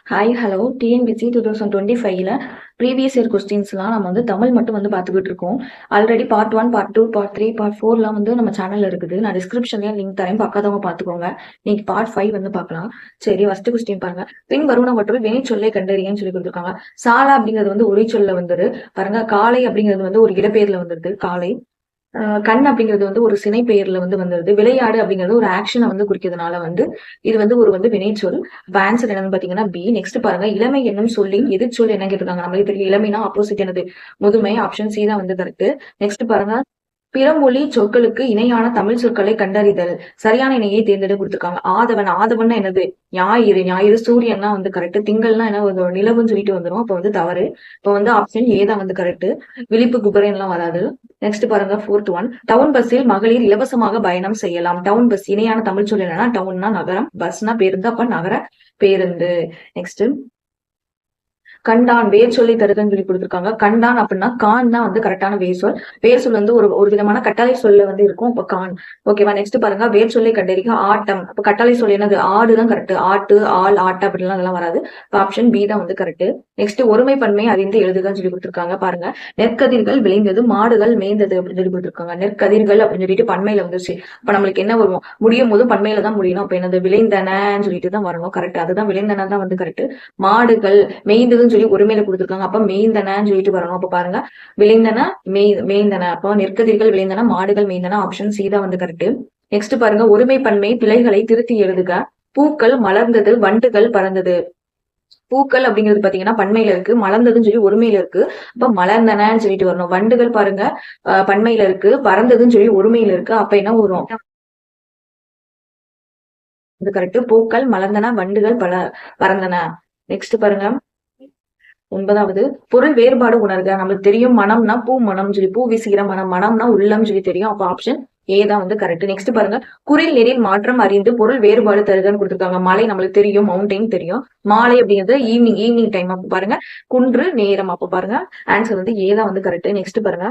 Hi hello TNPSC 2025ல previous year கொஸ்டின்ஸ்லாம் நம்ம வந்து தமிழ் மட்டும் வந்து பார்த்துக்கிட்டு இருக்கோம். Already part 1, part 2, part 3, part 4லாம் வந்து நம்ம சேனல்ல இருக்குது. நான் டிஸ்கிரிப்ஷன்லயும் லிங்க் தரேன், பார்க்காதவங்க பார்த்துக்கோங்க. இன்னைக்கு பார்ட் 5 வந்து பார்க்கலாம். சரி, ஃபர்ஸ்ட் கொஸ்டின் பாருங்க. பின் வருவனவற்றுள் வினைச்சொல்லை கண்டறியன்னு சொல்லி கொடுத்துருக்காங்க. சாலா அப்படிங்கிறது வந்து ஒரு சொல்ல வந்துரு பாருங்க. காலை அப்படிங்கிறது வந்து ஒரு இடப்பெயர்ல வந்துருது காலை. கண் அப்படிங்கிறது வந்து ஒரு சினை பெயர்ல வந்து வந்துருது. விளையாடு அப்படிங்கிறது ஒரு ஆக்ஷனை வந்து குறிக்கிறதுனால வந்து இது வந்து ஒரு வந்து வினைச்சொல். ஆன்சர் என்னன்னு பாத்தீங்கன்னா பி. நெக்ஸ்ட் பாருங்க, இளமை என்னும் சொல்லின் எதிர்ச்சொல் என்ன கேட்டிருக்காங்க. நம்மளுக்கு தெரியும் இளமைனா ஆப்போசிட் என்னது, முதுமை. ஆப்ஷன் சி தான் வந்து கரெக்ட். நெக்ஸ்ட் பாருங்க, பிறமொழி சொற்களுக்கு இணையான தமிழ் சொற்களை கண்டறிதல். சரியான இணையை தேர்ந்தெடு கொடுத்துருக்காங்க. ஆதவன், ஆதவன்னா என்னது, ஞாயிறு. ஞாயிறு சூரியன்னா வந்து கரெக்ட். திங்கள்னா என்ன, ஒரு நிலவுன்னு சொல்லிட்டு வந்துடும், அப்ப வந்து தவறு. இப்ப வந்து ஆப்ஷன் ஏ தான் வந்து கரெக்ட். விழிப்பு குபரன் எல்லாம் வராது. நெக்ஸ்ட் பாருங்க, 4th ஒன். டவுன் பஸ்ஸில் மகளிர் இலவசமாக பயணம் செய்யலாம். டவுன் பஸ் இணையான தமிழ் சொல் என்னன்னா, டவுன்னா நகரம், பஸ்னா பேருந்து, அப்ப நகர பேருந்து. நெக்ஸ்ட், கண்டான் வேர் சொல்லி தருதுன்னு சொல்லி கொடுத்துருக்காங்க. கண்டான் அப்படின்னா கான் தான் வந்து கரெக்டான வேர் சொல். வேர் சொல் வந்து ஒரு விதமான கட்டளை சொல்ல வந்து இருக்கும், அப்ப கான். ஓகேவா. நெக்ஸ்ட் பாருங்க, வேர் சொல்லி கண்டறிக ஆட்டம். அப்ப கட்டளை சொல் என்னது, ஆடுதான் கரெக்ட். ஆட்டு, ஆள், ஆட்டு அப்படிலாம் அதெல்லாம் வராது. ஆப்ஷன் பி தான் வந்து கரெக்ட். நெக்ஸ்ட், ஒருமை பன்மை அறிந்து எழுதுகன்னு சொல்லி கொடுத்துருக்காங்க. பாருங்க, நெற்கதிர்கள் விளைந்தது, மாடுகள் மேய்ந்தது அப்படின்னு சொல்லி கொடுத்துருக்காங்க. நெற்கதிர்கள் அப்படின்னு சொல்லிட்டு பன்மையில வந்துருச்சு. அப்ப நம்மளுக்கு என்ன வரும், முடியும் போது பன்மையில தான் முடியணும். அப்ப என்னது, விளைந்தனன்னு சொல்லிட்டு தான் வரணும். கரெக்ட், அதுதான் விளைந்தன தான் வந்து கரெக்ட். மாடுகள் மேய்ந்ததுன்னு சொல்லி ஒருமையில கொடுத்துருக்காங்க, அப்ப மேய்ந்தனன்னு சொல்லிட்டு வரணும். அப்ப பாருங்க, விளைந்தன மேய்ந்தன, அப்போ நெற்கதிர்கள் விளைந்தன, மாடுகள் மேய்ந்தன. ஆப்ஷன் சி தான் வந்து கரெக்ட். நெக்ஸ்ட் பாருங்க, ஒருமை பன்மை பிழைகளை திருத்தி எழுதுக. பூக்கள் மலர்ந்தது, வண்டுகள் பறந்தது. பூக்கள் அப்படிங்கிறது பாத்தீங்கன்னா பன்மையில இருக்கு, மலர்ந்ததுன்னு சொல்லி ஒருமையில இருக்கு, அப்ப மலர்ந்தனன்னு சொல்லிட்டு வரணும். வண்டுகள் பாருங்க பன்மையில இருக்கு, பறந்ததுன்னு சொல்லி ஒருமையில இருக்கு, அப்ப என்ன வரும், இது கரெக்ட். பூக்கள் மலர்ந்தன, வண்டுகள் பறந்தன. நெக்ஸ்ட் பாருங்க, 9வது, பொருள் வேறுபாடு உணர்க. நம்மளுக்கு தெரியும் மனம்னா பூ மனம் சொல்லி, பூ வீசுகிற மனம், மனம்னா உள்ளம் சொல்லி தெரியும், அப்ப ஆப்ஷன் ஏ தான் வந்து கரெக்ட். நெக்ஸ்ட் பாருங்க, குறில் நெறில் மாற்றம் அறிந்து பொருள் வேறுபாடு தருகன்னு கொடுத்துருக்காங்க. மலை நம்மளுக்கு தெரியும், மவுண்டைன் தெரியும். மாலை அப்படிங்கிறது ஈவினிங், ஈவினிங் டைம். அப்ப பாருங்க, குன்று நேரம். அப்ப பாருங்க, ஆன்சர் வந்து ஏ தான் வந்து கரெக்ட். நெக்ஸ்ட் பாருங்க,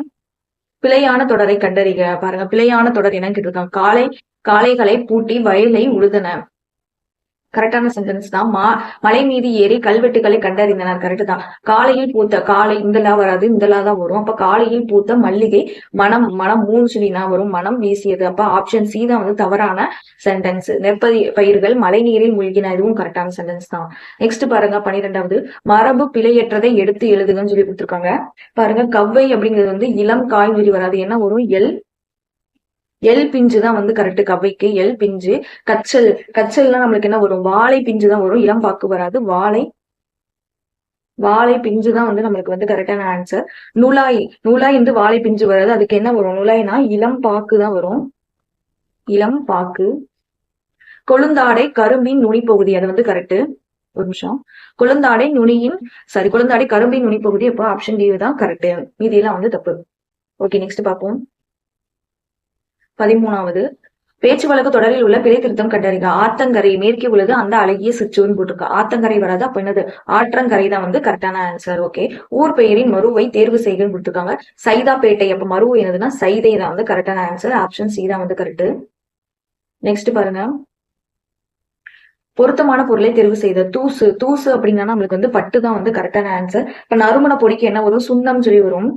பிழையான தொடரை கண்டறிக. பாருங்க, பிழையான தொடர் என்னன்னு கேட்டிருக்காங்க. காளைகளை பூட்டி வயலை உழுதன. கரெக்டான சென்டென்ஸ் தான். மலை மீது ஏறி கல்வெட்டுகளை கண்டறிந்தனர். கரெக்ட் தான். காலையில் பூத்த, காலை இந்தலா வராது, இந்தலா தான் வரும். அப்ப காலையில் பூத்த மல்லிகை மனம், மனம் மூணு சொல்லினா வரும், மனம் வீசியது. அப்ப ஆப்ஷன் சி தான் வந்து தவறான சென்டென்ஸ். பயிர்கள் மழை நீரில் மூழ்கின, இதுவும் கரெக்டான சென்டென்ஸ் தான். நெக்ஸ்ட் பாருங்க, 12வது, மரபு பிழையற்றதை எடுத்து எழுதுகன்னு சொல்லி கொடுத்துருக்காங்க. பாருங்க, கவ்வை அப்படிங்கிறது வந்து இளம் காய் சொல்லி வராது, என்ன வரும், எல் பிஞ்சு தான் வந்து கரெக்ட். கவ்வைக்கு எல் பிஞ்சு. கச்சல்னா நம்மளுக்கு என்ன வரும், வாழை பிஞ்சு தான் வரும், இளம் பாக்கு வராது. வாழை பிஞ்சு தான் வந்து நம்மளுக்கு வந்து கரெக்டான ஆன்சர். நூலாய் வந்து வாழை பிஞ்சு வராது, அதுக்கு என்ன வரும், நுழாய்னா இளம் பாக்கு தான் வரும், இளம் பாக்கு. கொழுந்தாடை கரும்பின் நுனி பகுதி, அது வந்து கரெக்ட். ஒரு நிமிஷம், கொழுந்தாடை கரும்பின் நுனி பகுதி, அப்போ ஆப்ஷன் டி தான் கரெக்ட். மீதியெல்லாம் வந்து தப்பு. ஓகே, நெக்ஸ்ட் பார்ப்போம். 13வது, பேச்சு வழக்கு தொடரில் உள்ள பிழை திருத்தம் கண்டறிக. ஆத்தங்கரை மேற்கே உள்ளது அந்த அழகிய சிற்றூர்னு போட்டிருக்கு. ஆத்தங்கரை வராது, அப்ப என்னது, ஆற்றங்கரை தான் வந்து கரெக்டான ஆன்சர். ஓகே, ஊர் பெயரின் மறுவை தேர்வு செய்கன்னு கொடுத்துருக்காங்க. சைதாப்பேட்டை, அப்ப மறுவு என்னதுன்னா சைதை தான் வந்து கரெக்டான ஆன்சர். ஆப்ஷன் சி தான் வந்து கரெக்ட். நெக்ஸ்ட் பாருங்க, பொருத்தமான பொருளை தேர்வு செய்த. தூசு அப்படின்னா நம்மளுக்கு வந்து பட்டு தான் வந்து கரெக்டான ஆன்சர். இப்ப நறுமண பொடிக்கு என்ன வரும், சுண்ணம் சொல்லி வரும்.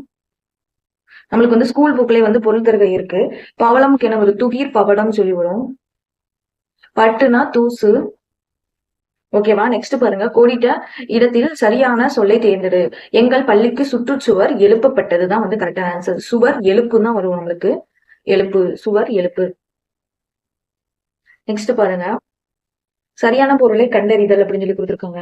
நம்மளுக்கு வந்து ஸ்கூல் புக்லயே வந்து பொருள் தருகை இருக்கு. பவளம்க்கு என்ன வரும், துகிர் பவடம் சொல்லி வரும். பட்டுனா தூசு. ஓகேவா. நெக்ஸ்ட் பாருங்க, கோடிட்ட இடத்தில் சரியான சொல்லை தேர்ந்தெடு. எங்கள் பள்ளிக்கு சுற்றுச்சுவர் எழுப்பப்பட்டதுதான் வந்து கரெக்டான ஆன்சர். சுவர் எழுப்பு தான் வரும் நம்மளுக்கு, எழுப்பு, சுவர் எழுப்பு. நெக்ஸ்ட் பாருங்க, சரியான பொருளை கண்டறிதல் அப்படின்னு சொல்லி கொடுத்துருக்காங்க.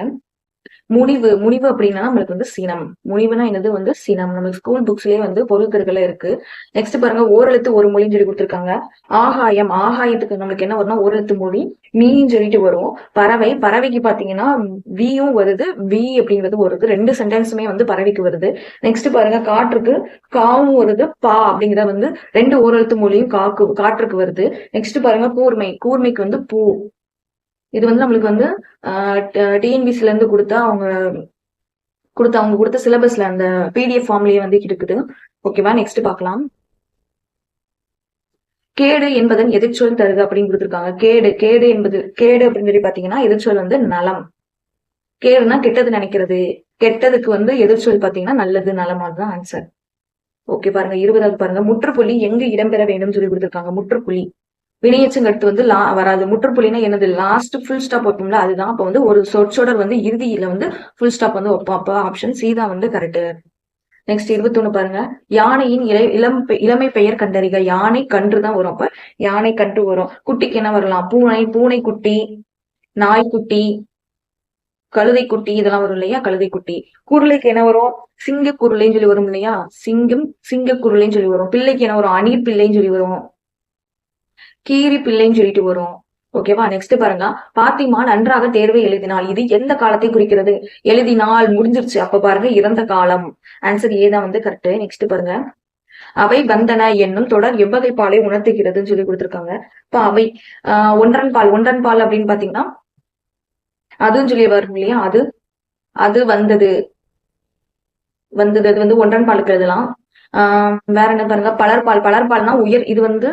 முனிவு அப்படின்னா நம்மளுக்கு வந்து சினம். முனிவுனா என்னது வந்து சினம். நமக்கு ஸ்கூல் புக்ஸ்லயே வந்து பொருட்கள் இருக்கு. நெக்ஸ்ட் பாருங்க, ஓரெழுத்து ஒரு மொழின்னு சொல்லி கொடுத்துருக்காங்க. ஆகாயம், ஆகாயத்துக்கு நம்மளுக்கு என்ன வரும்னா ஓரெழுத்து மொழி, மீன்னு சொல்லிட்டு வரும். பறவைக்கு பாத்தீங்கன்னா வியும் வருது, வி அப்படிங்கிறது வருது. ரெண்டு சென்டென்ஸுமே வந்து பறவைக்கு வருது. நெக்ஸ்ட் பாருங்க, காற்றுக்கு காவும் வருது, பா அப்படிங்கிறத வந்து ரெண்டு ஓரெழுத்து மொழியும் காற்றுக்கு வருது. நெக்ஸ்ட் பாருங்க, கூர்மைக்கு வந்து பூ. இது வந்து நம்மளுக்கு வந்து டிஎன்பிசில இருந்து அவங்க கொடுத்த சிலபஸ்ல அந்த பிடிஎஃப் ஃபார்ம்லயே வந்து இருக்குது. ஓகேவா. நெக்ஸ்ட் பார்க்கலாம். கேடு என்பதன் எதிர்ச்சொல் தருக அப்படின்னு கொடுத்துருக்காங்க. கேடு அப்படின்னு சொல்லி பாத்தீங்கன்னா எதிர்ச்சொல் வந்து நலம். கேடுனா கெட்டது நினைக்கிறது. கெட்டதுக்கு வந்து எதிர்ச்சொல் பாத்தீங்கன்னா நல்லது, நலமானதுதான் ஆன்சர். ஓகே பாருங்க. 20வது பாருங்க. முற்றுப்புள்ளி எங்கு இடம்பெற வேண்டும் சொல்லி கொடுத்திருக்காங்க. முற்றுப்புள்ளி வினையெச்சங்க அடுத்து வந்து வராது. முற்றுப்புள்ளினா என்னது? லாஸ்ட் ஃபுல் ஸ்டாப் வைப்போம்ல, அதுதான். அப்ப வந்து ஒரு சொற்றொடர் வந்து இறுதியில வந்து ஃபுல் ஸ்டாப் வந்து வைப்போம். அப்ப ஆப்ஷன் சி தான் வந்து கரெக்ட். நெக்ஸ்ட் 21 பாருங்க. யானையின் இளமை பெயர் கண்டறிக. யானை கன்று தான் வரும். அப்ப யானை கன்று வரும். குட்டிக்கு என்ன வரலாம்? பூனை, பூனை குட்டி, நாய்க்குட்டி, கழுதை குட்டி, இதெல்லாம் வரும் இல்லையா? கழுதை குட்டி. குருளைக்கு என்ன வரும்? சிங்க குருளைன்னு சொல்லி வரும் இல்லையா? சிங்கம், சிங்க குருளைன்னு சொல்லி வரும். பிள்ளைக்கு என்ன வரும்? அணில் பிள்ளைன்னு சொல்லி வரும். கீரி பிள்ளைன்னு சொல்லிட்டு வரும். ஓகேவா? நெக்ஸ்ட் பாருங்க. பாத்திமா நன்றாக தேர்வை எழுதினாள். இது எந்த காலத்தை குறிக்கிறது? எழுதினால் முடிஞ்சிருச்சு. அப்ப பாருங்க இறந்த காலம். ஆன்சர் ஏ தான் வந்து கரெக்ட். நெக்ஸ்ட் பாருங்க. அவை வந்தன என்னும் தொடர் எவ்வகை பாலை உணர்த்துகிறதுன்னு சொல்லி கொடுத்திருக்காங்க. இப்ப அவை ஒன்றன் பால். ஒன்றன் பால் அப்படின்னு பாத்தீங்கன்னா அதுன்னு சொல்லி வரும் இல்லையா? அது அது வந்தது வந்தது அது வந்து ஒன்றன் பாலுக்கு எழுதலாம். வேற என்ன பாருங்க. பலர்பால். பலர்பால்னா உயர். இது வந்து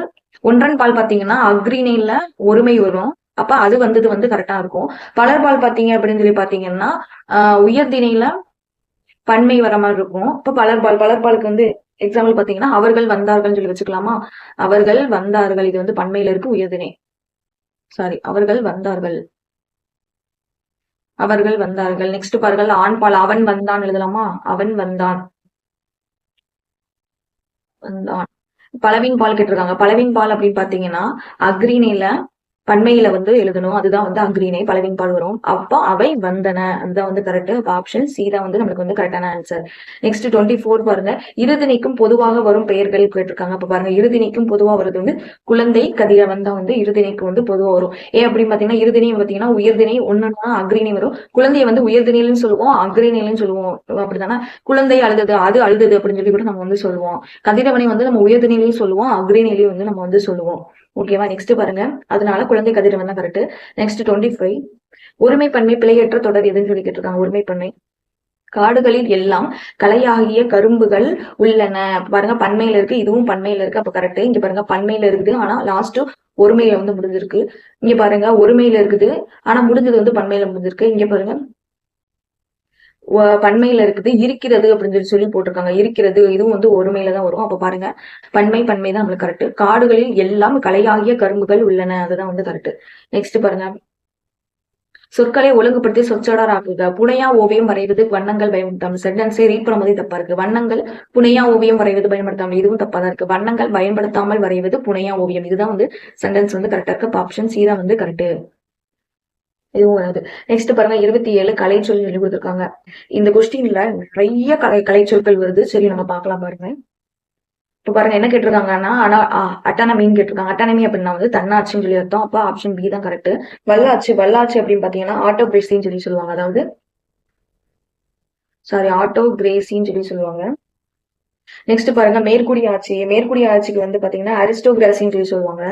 ஒன்றன் பால் பாத்தீங்கன்னா அக்ரிணைல ஒருமை வரும். அப்ப அது வந்தது வந்து கரெக்டா இருக்கும். பலர்பால் பாத்தீங்க அப்படின்னு சொல்லி பாத்தீங்கன்னா உயர்திணையில பன்மை வர மாதிரி இருக்கும். இப்ப பலர்பால். பலர்பாலுக்கு வந்து எக்ஸாம்பிள் பாத்தீங்கன்னா அவர்கள் வந்தார்கள் சொல்லி வச்சுக்கலாமா? அவர்கள் வந்தார்கள். இது வந்து பன்மையில இருக்கு, உயர்திணை. சாரி, அவர்கள் வந்தார்கள். அவர்கள் வந்தார்கள். நெக்ஸ்ட் பாருங்கள். ஆண் பால். அவன் வந்தான் எழுதலாமா? அவன் வந்தான். வந்தான். பலவின் பால் கேட்டிருக்காங்க. பலவின் பால் அப்படின்னு பாத்தீங்கன்னா அக்ரிணைல பன்மையில வந்து எழுதணும். அதுதான் வந்து அக்ரிணை. பலவின் பால் வரும். அப்போ அவை வந்தன. அதுதான் வந்து கரெக்ட். ஆப்ஷன் சி தான் வந்து நம்மளுக்கு வந்து கரெக்டான ஆன்சர். நெக்ஸ்ட் 24 பாருங்க. இருதிணைக்கும் பொதுவாக வரும் பெயர்கள் கேட்டிருக்காங்க. அப்ப பாருங்க இருதிணைக்கும் பொதுவா வருது வந்து குழந்தை, கதிரவன் தான் வந்து இருதிணைக்கு வந்து பொதுவா வரும். ஏன் அப்படின்னு பாத்தீங்கன்னா இருதிணை பாத்தீங்கன்னா உயர்திணை ஒண்ணுன்னா அக்ரிணை வரும். குழந்தைய வந்து உயர்திணைன்னு சொல்லுவோம், அக்ரிணைன்னு சொல்லுவோம். அப்படித்தானே? குழந்தை அழுதது, அது அழுதது அப்படின்னு சொல்லி கூட நம்ம வந்து சொல்லுவோம். கதிரவனை வந்து நம்ம உயர்திணையிலையும் சொல்லுவோம், அக்ரிணையிலையும் வந்து நம்ம வந்து சொல்லுவோம். ஓகேவா? நெக்ஸ்ட் பாருங்க. அதனால குழந்தை கதிரவன் தான் கரெக்ட். நெக்ஸ்ட் 25. ஒருமை பன்மை பிழையற்ற தொடர் எதுன்னு சொல்லி கேட்டிருக்காங்க. ஒருமை பன்மை. காடுகளில் எல்லாம் கலையாகிய கரும்புகள் உள்ளன. பாருங்க பன்மையில இருக்கு, இதுவும் பன்மையில இருக்கு. அப்ப கரெக்ட். இங்க பாருங்க பன்மையில இருக்குது, ஆனா லாஸ்ட் ஒருமையில வந்து முடிஞ்சிருக்கு. இங்க பாருங்க ஒருமையில இருக்குது, ஆனா முடிஞ்சது வந்து பன்மையில முடிஞ்சிருக்கு. இங்க பாருங்க பன்மையில இருக்குது, இருக்கிறது அப்படின்னு சொல்லி போட்டிருக்காங்க. இருக்கிறது, இதுவும் வந்து ஒருமையில தான் வரும். அப்ப பாருங்க பன்மை தான் நம்மளுக்கு கரெக்ட். காடுகளில் எல்லாம் கலையாகிய கரும்புகள் உள்ளன. அதுதான் வந்து கரெக்ட். நெக்ஸ்ட் பாருங்க. சொற்களை ஒழுங்குபடுத்தி சொற்றொடர் ஆக்குக. புனையா ஓவியம் வரைவது வண்ணங்கள் பயன்படுத்தாமல். சென்டென்ஸே ரீட் பண்ணும்போதே தப்பா இருக்கு. வண்ணங்கள் புனையா ஓவியம் வரைவது பயன்படுத்தாமல். இதுவும் தப்பா தான் இருக்கு. வண்ணங்கள் பயன்படுத்தாமல் வரைவது புனையா ஓவியம். இதுதான் வந்து சென்டென்ஸ் வந்து கரெக்டா இருக்கு. ஆப்ஷன் சி தான் வந்து கரெக்ட். இதுவும் வராது. நெக்ஸ்ட் பாருங்க. 27 கலைச்சொல் சொல்லி கொடுத்திருக்காங்க. இந்த கொஸ்டின்ல நிறைய கலைச்சொற்கள் வருது. சரி நம்ம பார்க்கலாம் பாருங்க. இப்ப பாருங்க என்ன கேட்டிருக்காங்கன்னா அட்டானமின்னு கேட்டிருக்காங்க. அட்டானமி அப்படின்னா வந்து தன்னாட்சின்னு சொல்லி அர்த்தம். அப்ப ஆப்ஷன் பி தான் கரெக்ட். வல்லாட்சி. வல்லாட்சி அப்படின்னு பாத்தீங்கன்னா ஆட்டோகிரேசின்னு சொல்லி சொல்லுவாங்க. அதாவது சாரி, ஆட்டோகிரேசின்னு சொல்லி சொல்லுவாங்க. நெக்ஸ்ட் பாருங்க. மேற்குடி ஆட்சி. மேற்குடி ஆட்சிக்கு வந்து பாத்தீங்கன்னா அரிஸ்டோகிராசின்னு சொல்லி சொல்லுவாங்க.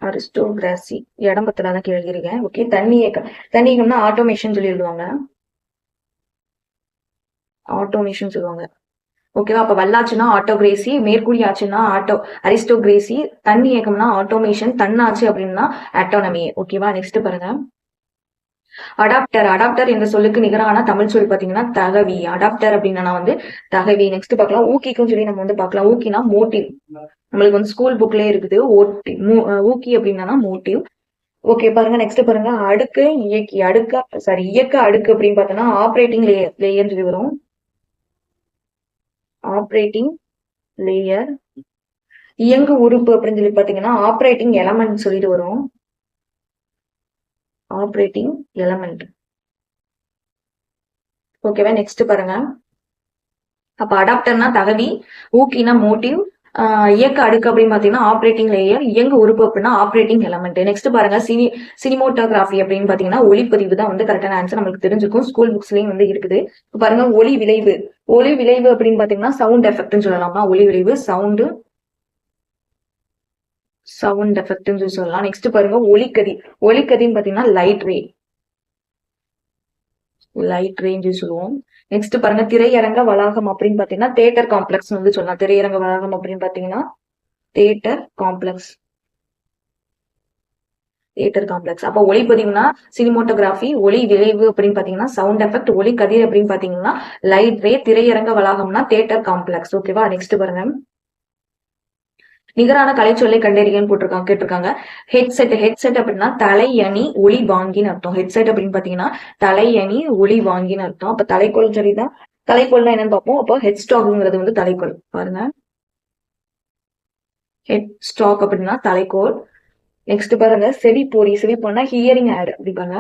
அரிஸ்டோகிராசி இடம் பத்தில தான் எழுதியிருக்கேன். ஓகே. தண்ணி இயக்கம். தண்ணி இயக்கம்னா ஆட்டோமேஷன் சொல்லி எழுதுவாங்க. ஆட்டோமேஷன் சொல்லுவாங்க. ஓகேவா? அப்ப வல்லாட்சினா ஆட்டோகிரேசி, மேற்குடி ஆட்சினா அரிஸ்டோகிரேசி, தண்ணி இயக்கம்னா ஆட்டோமேஷன், தன்னாட்சி அப்படின்னா ஆட்டோனமி. ஓகேவா? நெக்ஸ்ட் பாருங்க. அடாப்டர். அடாப்டர் என்ற சொல்லுக்கு நிகரான தமிழ் சொல் பாத்தீங்கன்னா தகவி. அடாப்டர் அப்படின்னா வந்து தகவி. நெக்ஸ்ட் பார்க்கலாம். ஊக்கிக்கும் சொல்லி நம்ம வந்து பார்க்கலாம். ஊக்கினா மோட்டிவ். நம்மளுக்கு வந்து ஸ்கூல் புக்லயே இருக்குது. ஊக்கி அப்படின்னா மோட்டிவ். ஓகே பாருங்க. நெக்ஸ்ட் பாருங்க. அடுக்கு இயக்கி. இயக்க அடுக்கு அப்படின்னு பார்த்தோம்னா ஆப்ரேட்டிங் லேயர் சொல்லி வரும். Operating layer. இயங்கு உறுப்பு அப்படின்னு சொல்லி பாத்தீங்கன்னா ஆப்ரேட்டிங் எலமெண்ட் சொல்லிட்டு வரும். Operating element. ஓகேவா? நெக்ஸ்ட் பாருங்க. அப்ப அடாப்டர்னா தகவி, ஊக்கினா மோட்டிவ், இயக்க அடுக்கு அப்படின்னு பாத்தீங்கன்னா ஆப்ரேட்டிங் லேயர், இயங்கு உறுப்பு அப்படின்னா ஆப்ரேட்டிங் எலமெண்ட். நெக்ஸ்ட் பாருங்க. சினிமோட்டோகிராஃபி அப்படின்னு பாத்தீங்கன்னா ஒளிப்பதிவு தான் வந்து கரெக்டான ஆன்சர். நம்மளுக்கு தெரிஞ்சிருக்கும், ஸ்கூல் புக்ஸ்லயும் வந்து இருக்குது. பாருங்க. ஒளி விளைவு. ஒளி விளைவு அப்படின்னு பாத்தீங்கன்னா சவுண்ட் எஃபெக்ட்னு சொல்லலாமா? ஒளி விளைவு சவுண்ட் எஃபெக்ட்னு சொல்லி சொல்லலாம். நெக்ஸ்ட் பாருங்க. ஒளிக்கதி. ஒளிக்கதின்னு பாத்தீங்கன்னா லைட் ரேஞ்சு சொல்லுவோம். நெக்ஸ்ட் பாருங்க. திரையரங்க வளாகம் அப்படின்னு பாத்தீங்கன்னா தியேட்டர் காம்ப்ளெக்ஸ் வந்து சொல்லலாம். திரையரங்க வளாகம் அப்படின்னு பாத்தீங்கன்னா தியேட்டர் காம்ப்ளெக்ஸ். Theatre complex. அப்ப ஒளிப்பதிவுனா சினிமோட்டோகிராஃபி, ஒளி விளைவு அப்படின்னு பாத்தீங்கன்னா சவுண்ட் எஃபெக்ட், ஒளி கதிர் அப்படின்னு பாத்தீங்கன்னா லைட் ரே, திரையரங்க வளாகம்னா தியேட்டர் காம்ப்ளெக்ஸ். ஓகேவா? நெக்ஸ்ட் பாருங்க, நிகரான கலைச்சொல்லை கண்டறியன்னு போட்டிருக்காங்க கேட்டிருக்காங்க. ஹெட்செட். ஹெட்செட் அப்படின்னா தலையணி ஒளி வாங்கின்னு அர்த்தம். ஹெட்செட் அப்படின்னு பாத்தீங்கன்னா தலையணி ஒளி வாங்கின்னு அர்த்தம். அப்ப தலைக்கோள் சரிதான். தலைக்கோள்னா என்னன்னு பார்ப்போம். அப்போ ஹெட் ஸ்டாக்ங்கிறது வந்து தலைக்கோள். பாருங்க, ஹெட் ஸ்டாக் அப்படின்னா தலைக்கோள். நெக்ஸ்ட் பாருங்க, செவிப்பொறி. செவிப்பொறினா ஹியரிங் ஆட் அப்படி பாருங்க,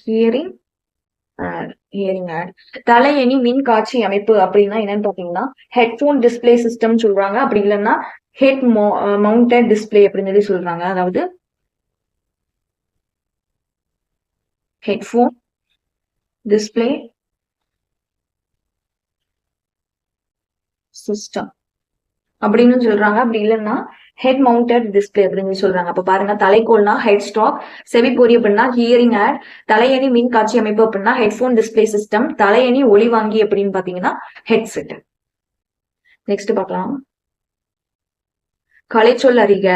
ஹியரிங் ஹியரிங் ஆட். தலையணி மின் காட்சி அமைப்பு அப்படின்னா என்னன்னு பாத்தீங்கன்னா ஹெட்போன் டிஸ்பிளே சிஸ்டம் சொல்றாங்க. அப்படி இல்லைன்னா ஹெட் மவுண்டட் டிஸ்பிளே அப்படின்னு சொல்லி சொல்றாங்க. அதாவது ஹெட்போன் டிஸ்பிளே சிஸ்டம் அப்படின்னு சொல்றாங்க. அப்படி இல்லைன்னா ஹெட் மவுண்டட் டிஸ்பிளே அப்படின்னு சொல்றாங்க. அப்ப பாருங்க, தலைக்கோள்னா ஹெட் ஸ்டாக், செவிப்பொறி அப்படின்னா ஹியரிங் ஆட், தலையணி மின் காட்சி அமைப்பு அப்படின்னா ஹெட்போன் டிஸ்பிளே சிஸ்டம், தலையணி ஒளி வாங்கி அப்படின்னு பாத்தீங்கன்னா ஹெட்செட். நெக்ஸ்ட் பார்க்கலாம், கலைச்சொல் அறிக.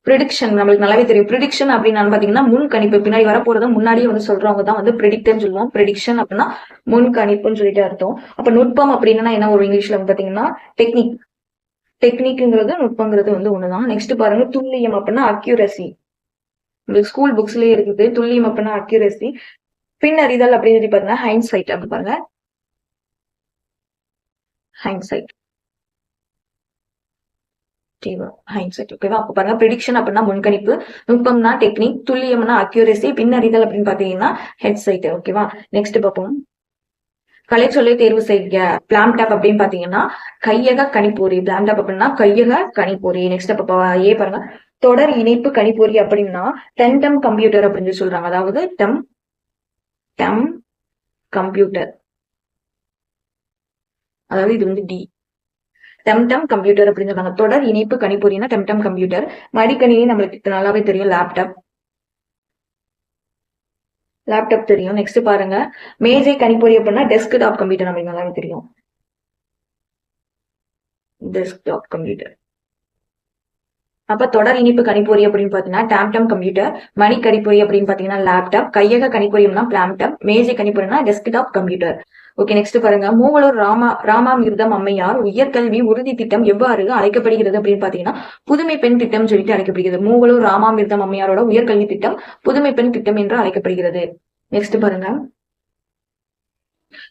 ப்ரிடிக்ஷன் நம்மளுக்கு நல்லாவே தெரியும். ப்ரிடிக்ஷன் அப்படின்னு பாத்தீங்கன்னா முன் கணிப்பு. பின்னாடி வரப்போறத முன்னாடியே வந்து சொல்றவங்க தான் வந்து ப்ரிடிக்ட்னு சொல்லுவோம். ப்ரிடிக்ஷன் அப்படின்னா முன் கணிப்புன்னு சொல்லிட்டு அர்த்தம். அப்ப நுட்பம் அப்படின்னா என்ன ஒரு இங்கிலீஷ்ல வந்து பாத்தீங்கன்னா டெக்னிக். டெக்னிக்ங்கிறது நுட்பங்கிறது வந்து ஒண்ணுதான். நெக்ஸ்ட் பாருங்க, துல்லியம் அப்படின்னா அக்யூரசி. உங்களுக்கு ஸ்கூல் புக்ஸ்லயே இருக்குது. துல்லியம் அப்படின்னா அக்யூரசி. பின்னறிதல் அப்படின்னு சொல்லி பாருங்க ஹைண்ட்சைட். அப்படி பாருங்க, ஹைண்ட்சைட். ஹைண்ட்சைட். ஓகேவா? அப்ப பாருங்க, ப்ரிடிக்ஷன் அப்படின்னா முன்கணிப்பு, நுட்பம்னா டெக்னிக், துல்லியம்னா அக்யூரசி, பின்னறிதல் அப்படின்னு பாத்தீங்கன்னா ஹெட்சைட். ஓகேவா? நெக்ஸ்ட் பார்ப்போம், கலைச்சொல்லை தேர்வு செய்ய. பிளாம்டாப் அப்படின்னு பாத்தீங்கன்னா கையக கணிப்பொறி. பிளாம்டாப் அப்படின்னா கையக கணிப்பொறி. நெக்ஸ்ட் அப்ப ஏ பாருங்க, தொடர் இணைப்பு கணிப்பொறி அப்படின்னா டெம் கம்ப்யூட்டர் அப்படின்னு சொல்றாங்க. அதாவது டம் கம்ப்யூட்டர், அதாவது இது வந்து டி. டெம் கம்ப்யூட்டர் அப்படின்னு சொல்றாங்க. தொடர் இணைப்பு கணிப்பொறினா டெம் கம்ப்யூட்டர். மடிக்கணினி நம்மளுக்கு நல்லாவே தெரியும், லேப்டாப் தெரியும். நெக்ஸ்ட் பாருங்க, மேஜை கணிப்பொறி அப்படின்னா டெஸ்க்டாப் கம்ப்யூட்டர் நம்மளுக்கு நல்லாவே தெரியும், டெஸ்க்டாப் கம்ப்யூட்டர். அப்ப தொடர் இணைப்பு கணிப்பொறி அப்படின்னு பாத்தீங்கன்னா டம் கம்ப்யூட்டர், மணி கணிப்பொறி அப்படின்னு பாத்தீங்கன்னா லேப்டாப், கையக கணிப்பொறினா பிளாம்டாப், மேஜை கணிப்பொறினா டெஸ்க்டாப் கம்ப்யூட்டர். ஓகே, நெக்ஸ்ட் பாருங்க, மூவலூர் ராமாமிர்தம் அம்மையார் உயர்கல்வி உறுதி திட்டம் எவ்வாறு அழைக்கப்படுகிறது அப்படின்னு பாத்தீங்கன்னா புதுமை பெண் திட்டம் சொல்லிட்டு அழைக்கப்படுகிறது. மூவலூர் ராமாமிர்தம் அம்மையாரோட உயர்கல்வி திட்டம் புதுமை பெண் திட்டம் என்று அழைக்கப்படுகிறது. நெக்ஸ்ட் பாருங்க,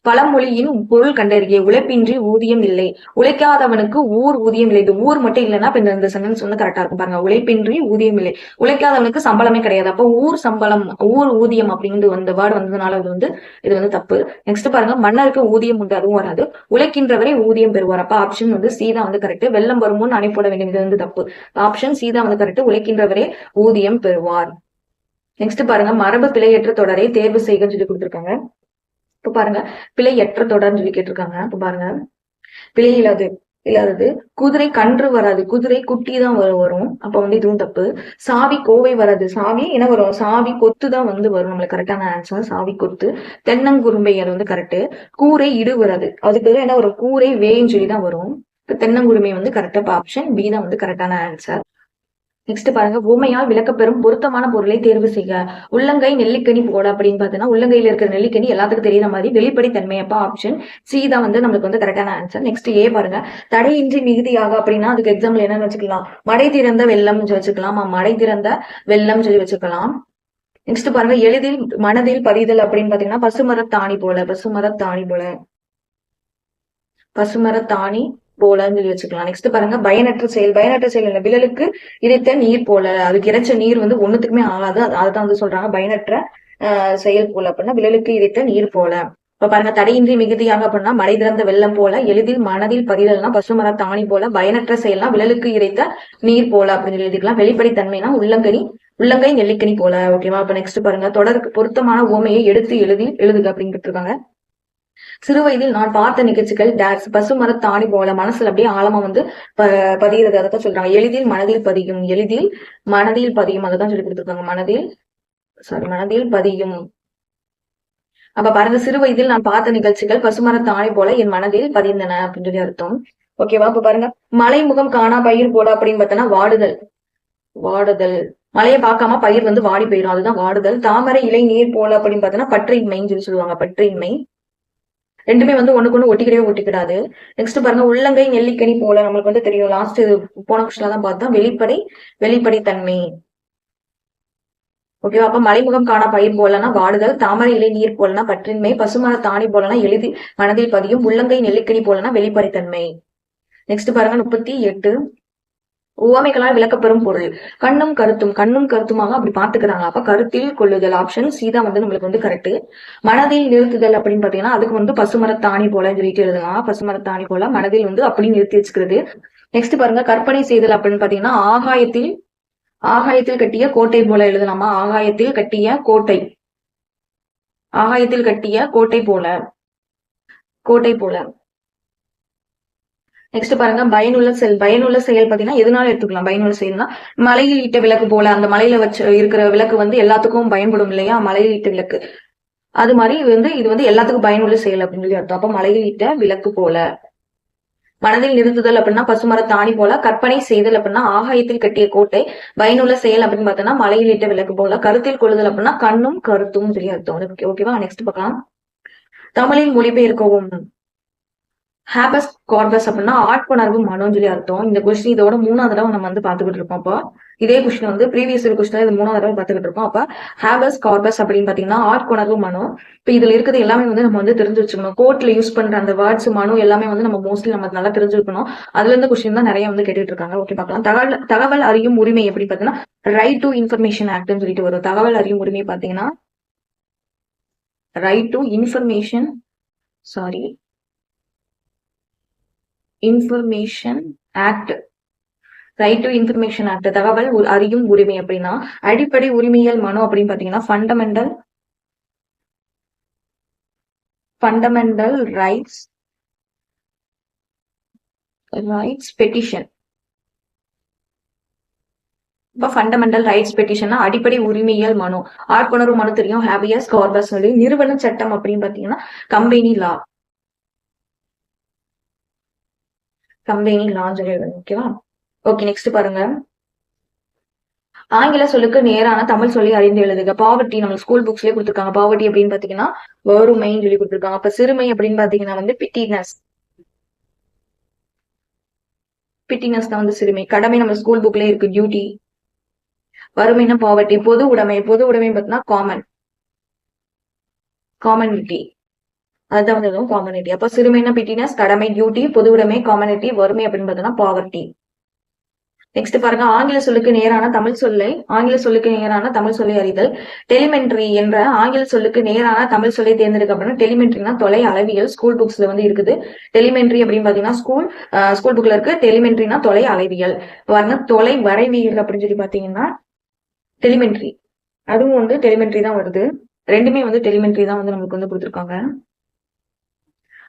பழமொழியின் பொருள் கண்டறிய. உழைப்பின்றி ஊதியம் இல்லை, உழைக்காதவனுக்கு ஊதியம் இல்லை. இந்த ஊர் மட்டும் இல்லைன்னா இப்ப இந்த சென்டென்ஸ் வந்து கரெக்டா இருக்கும். பாருங்க, உழைப்பின்றி ஊதியம் இல்லை, உழைக்காதவனுக்கு சம்பளமே கிடையாது. அப்ப சம்பளம், ஊதியம் அப்படிங்கிறது அந்த வேர்டு வந்ததுனால இது வந்து தப்பு. நெக்ஸ்ட் பாருங்க, மன்னருக்கு ஊதியம் உண்டு, அதுவும் வராது. உழைக்கின்றவரை ஊதியம் பெறுவார். அப்ப ஆப்ஷன் வந்து சி தான் வந்து கரெக்ட். வெள்ளம் வருமுன் அணை போட வேண்டும், இது வந்து தப்பு. ஆப்ஷன் சி தான் வந்து கரெக்ட். உழைக்கின்றவரே ஊதியம் பெறுவார். நெக்ஸ்ட் பாருங்க, மரபு பிழையற்ற தொடரை தேர்வு செய்யன்னு சொல்லி கொடுத்திருக்காங்க. இப்ப பாருங்க, பிழையற்ற தொடர்ன்னு சொல்லி கேட்டிருக்காங்க. இப்ப பாருங்க, பிழை இல்லாதது குதிரை கன்று வராது, குதிரை குட்டி தான் வரும். அப்ப வந்து இதுவும் தப்பு. சாவி கோவை வராது, சாவி என்ன வரும், சாவி கொத்து தான் வந்து வரும். நம்மளுக்கு கரெக்டான ஆன்சர் சாவி கொத்து. தென்னங்குரும்பை அது வந்து கரெக்ட். கூரை இடு வராது, அதுக்கு என்ன வரும், கூரை வேன்னு சொல்லி தான் வரும். தென்னங்குருமை வந்து கரெக்டா. ஆப்ஷன் பி தான் வந்து கரெக்டான ஆன்சர். நெக்ஸ்ட் பாருங்க, ஊமையால் விளக்கப்பெறும் பொருத்தமான பொருளை தேர்வு செய்ய. உள்ளங்கை நெல்லிக்கனி போட அப்படின்னு பாத்தீங்கன்னா உள்ளங்கையில இருக்கிற நெல்லிக்கனி எல்லாத்துக்கும் தெரியுற மாதிரி வெளிப்படைத்தன்மை. அப்ப ஆப்ஷன் சி தான் வந்து நம்மளுக்கு வந்து கரெக்டான ஆன்சர். நெக்ஸ்ட் ஏ பாருங்க, தடையின்றி மிகுதியாக அப்படின்னா அதுக்கு எக்ஸாம்பிள் என்னன்னு வச்சுக்கலாம், மடை திறந்த வெள்ளம் வச்சுக்கலாம். மடை திறந்த வெள்ளம் சொல்லி வச்சுக்கலாம். நெக்ஸ்ட் பாருங்க, எளிதில் மனதில் பதிதல் அப்படின்னு பாத்தீங்கன்னா பசுமரத்தாணி போல, பசுமரத்தாணி போலன்னு சொல்லி வச்சுக்கலாம். நெக்ஸ்ட் பாருங்க, பயனற்ற செயல். பயனற்ற செயல் என்ன, விரலுக்கு இறைத்த நீர் போல. அதுக்கு இறைச்ச நீர் வந்து ஒண்ணுத்துக்குமே ஆகாது, அதுதான் வந்து சொல்றாங்க பயனற்ற செயல் போல அப்படின்னா விரலுக்கு இறைத்த நீர் போல. இப்ப பாருங்க, தடையின்றி மிகுதியாக அப்படின்னா மழை திறந்த வெள்ளம் போல, எளிதில் மனதில் பதிதல்னா பசுமரத்தாணி போல, பயனற்ற செயல்னா விரலுக்கு இறைத்த நீர் போல அப்படின்னு சொல்லி எழுதிக்கலாம். வெளிப்படைத்தன்மைனா உள்ளங்கை நெல்லிக்கனி போல. ஓகேவா? அப்ப நெக்ஸ்ட் பாருங்க, தொடருக்கு பொருத்தமான ஓமையை எடுத்து எழுதுக அப்படின்னு இருக்காங்க. சிறு வயதில் நான் பார்த்த நிகழ்ச்சிகள் டேக்ஸ் பசுமரத்தாணி போல மனசுல அப்படியே ஆழமா வந்து பதிகிறது. அதான் சொல்றாங்க. எளிதில் மனதில் பதியும் அதான் சொல்லி கொடுத்துருக்காங்க. மனதில் பதியும். அப்ப பாருங்க, சிறு வயதில் நான் பார்த்த நிகழ்ச்சிகள் பசுமரத்தாணி போல என் மனதில் பதிந்தன அப்படின்னு சொல்லி அர்த்தம். ஓகேவா? இப்ப பாருங்க, மலைமுகம் காணா பயிர் போல அப்படின்னு பார்த்தோன்னா வாடுதல். வாடுதல். மழையை பார்க்காம பயிர் வந்து வாடி போயிடும், அதுதான் வாடுதல். தாமரை இலை நீர் போல அப்படின்னு பாத்தீங்கன்னா பற்றின்மைன்னு சொல்லி சொல்லுவாங்க, பற்றின்மை. ரெண்டுமே வந்து ஒண்ணுக்கு ஒண்ணு ஒட்டிக்கிடவே ஒட்டிக்கிடாது. நெக்ஸ்ட் பாருங்க, உள்ளங்கை நெல்லிக்கனி போல. நம்மளுக்கு வந்து தெரியும், லாஸ்ட் போன கொஸ்டின்ல தான் பார்த்தோம், வெளிப்படை தன்மை. ஓகேவா? அப்ப மலைமுகம் காண பயிர் போலனா வாடுதல், தாமரை இலை நீர் போலனா பற்றின்மை, பசுமர தாணி போலனா எழுதி மனதில் பதியும், உள்ளங்கை நெல்லிக்கனி போலனா வெளிப்படைத்தன்மை. நெக்ஸ்ட் பாருங்க 38. உவமைகளால் விளக்கப்பெறும் பொருள். கண்ணும் கருத்துமாக அப்படி பாத்துக்கிறாங்க. அப்ப கருத்தில் கொள்ளுதல் ஆப்ஷன் சி தான் வந்து நம்மளுக்கு வந்து கரெக்ட். மனதில் நிறுத்துதல் அப்படின்னு பாத்தீங்கன்னா அதுக்கு வந்து பசுமரத்தாணி போல சொல்லிட்டு எழுதலாம். பசுமரத்தாணி போல மனதில் வந்து அப்படி நிறுத்தி வச்சுக்கிறது. நெக்ஸ்ட் பாருங்க, கற்பனை செய்தல் அப்படின்னு பாத்தீங்கன்னா ஆகாயத்தில் கட்டிய கோட்டை போல எழுதலாமா? ஆகாயத்தில் கட்டிய கோட்டை போல. நெக்ஸ்ட் பாருங்க, பயனுள்ள செயல் பாத்தீங்கன்னா எதனால எடுத்துக்கலாம்? பயனுள்ள செயல்னா மலையில் இட்ட விளக்கு போல. அந்த மலையில வச்சு இருக்கிற விளக்கு வந்து எல்லாத்துக்கும் பயன்படும் இல்லையா? மலையில் இட்ட விளக்கு அது மாதிரி இது வந்து எல்லாத்துக்கும் பயனுள்ள செயல் அப்படின்னு சொல்லி அர்த்தம். அப்ப மலையில் இட்ட விளக்கு போல. மனதில் நிறுத்துதல் அப்படின்னா பசுமர தாணி போல. கற்பனை செய்தல் அப்படின்னா ஆகாயத்தில் கட்டிய கோட்டை. பயனுள்ள செயல் அப்படின்னு பார்த்தோம்னா மலையில் இட்ட விளக்கு போல. கருத்தில் கொள்ளுதல் அப்படின்னா கண்ணும் கருத்தும் சொல்லி அர்த்தம். ஓகேவா? நெக்ஸ்ட் பார்க்கலாம். தமிழில் மொழிபெயர்க்கவும். ஹேபஸ் கார்பஸ் அப்படின்னா ஆட்புணர்வு மனோன்னு சொல்லி அர்த்தம். இந்த கொஸ்டின் இதோட 3வது தடவை நம்ம வந்து பாத்துக்கிட்டு இருக்கோம். அப்ப இதே கொஸ்டின் வந்து ப்ரீவியஸ் கொஸ்டின் இது 3வது தடவை பாத்துக்கிட்டு இருக்கோம். அப்ப ஹேபஸ் கார்பஸ் அப்படின்னு பாத்தீங்கன்னா ஆட்புணர்வு மனோ. இப்ப இதுல இருக்கிறது எல்லாமே வந்து நம்ம வந்து தெரிஞ்சு வச்சுக்கணும். கோர்ட்ல யூஸ் பண்ற அந்த வேர்ட்ஸ் மனோ எல்லாமே வந்து நம்ம மோஸ்ட்லி நம்ம நல்லா தெரிஞ்சுக்கணும். அதுல இருந்து கொஸ்டின் தான் நிறைய வந்து கேட்டுட்டு இருக்காங்க. ஓகே, பார்க்கலாம். தகவல் அறியும் உரிமை எப்படி பாத்தீங்கன்னா ரைட் டு இன்ஃபர்மேஷன் ஆக்ட்னு சொல்லிட்டு வரும். தகவல் அறியும் உரிமை பாத்தீங்கன்னா right to information act. Right to information act. தகவல் அறியும் உரிமை அப்படின்னா அடிப்படை உரிமையல் மனு அப்படின்னு பாத்தீங்கன்னா ஃபண்டமெண்டல் ரைட்ஸ் பெட்டிஷன். இப்ப ஃபண்டமெண்டல் ரைட்ஸ் பெட்டிஷன்னா அடிப்படை உரிமையல் மனு. ஆட்புணர்வு மனு தெரியும், ஹேபியஸ் கார்பஸ். நிறுவன சட்டம் அப்படின்னு பாத்தீங்கன்னா கம்பெனி லான்னு சொல்லி. ஓகேவா? ஓகே, நெக்ஸ்ட் பாருங்க. ஆங்கில சொல்லுக்கு நேரான தமிழ் சொல்லி அறிந்து எழுதுக. பாவர்ட்டி நம்ம ஸ்கூல் புக்ஸ்லயே கொடுத்துருக்காங்க. பாவர்ட்டி அப்படின்னு பாத்தீங்கன்னா வறுமைன்னு சொல்லி கொடுத்துருக்காங்க. அப்ப சிறுமை அப்படின்னு பாத்தீங்கன்னா வந்து பிட்டினஸ் தான் வந்து சிறுமை. கடமை நம்ம ஸ்கூல் புக்லயே இருக்கு, டியூட்டி. வறுமைனா பாவர்ட்டி. பொது உடைமை பார்த்தீங்கன்னா காமனிட்டி. அதுதான் வந்து காமனிட்டி. அப்ப சிறுமைனா பிட்டினஸ், கடமை டியூட்டி, பொது உடைமை காமனிட்டி, வறுமை அப்படின்னு பார்த்தோம்னா பாவர்ட்டி. நெக்ஸ்ட் பாருங்க, ஆங்கில சொல்லுக்கு நேரான தமிழ் சொல்லை அறிதல். டெலிமெண்ட்ரி என்ற ஆங்கில சொல்லுக்கு நேரான தமிழ் சொல்லை தேர்ந்தெடுக்க அப்படின்னா டெலிமெண்ட்ரினா தொலை அளவியல். ஸ்கூல் புக்ஸ்ல வந்து இருக்குது டெலிமெண்ட்ரி அப்படின்னு பாத்தீங்கன்னா ஸ்கூல் புக்ல இருக்கு. டெலிமெண்ட்ரினா தொலை அளவியல். பாருங்க, தொலை வரைவியல் அப்படின்னு சொல்லி பாத்தீங்கன்னா டெலிமெண்ட்ரி. அதுவும் வந்து டெலிமெண்ட்ரி தான் வருது. ரெண்டுமே வந்து டெலிமெண்ட்ரி தான் வந்து நமக்கு வந்து கொடுத்துருக்காங்க.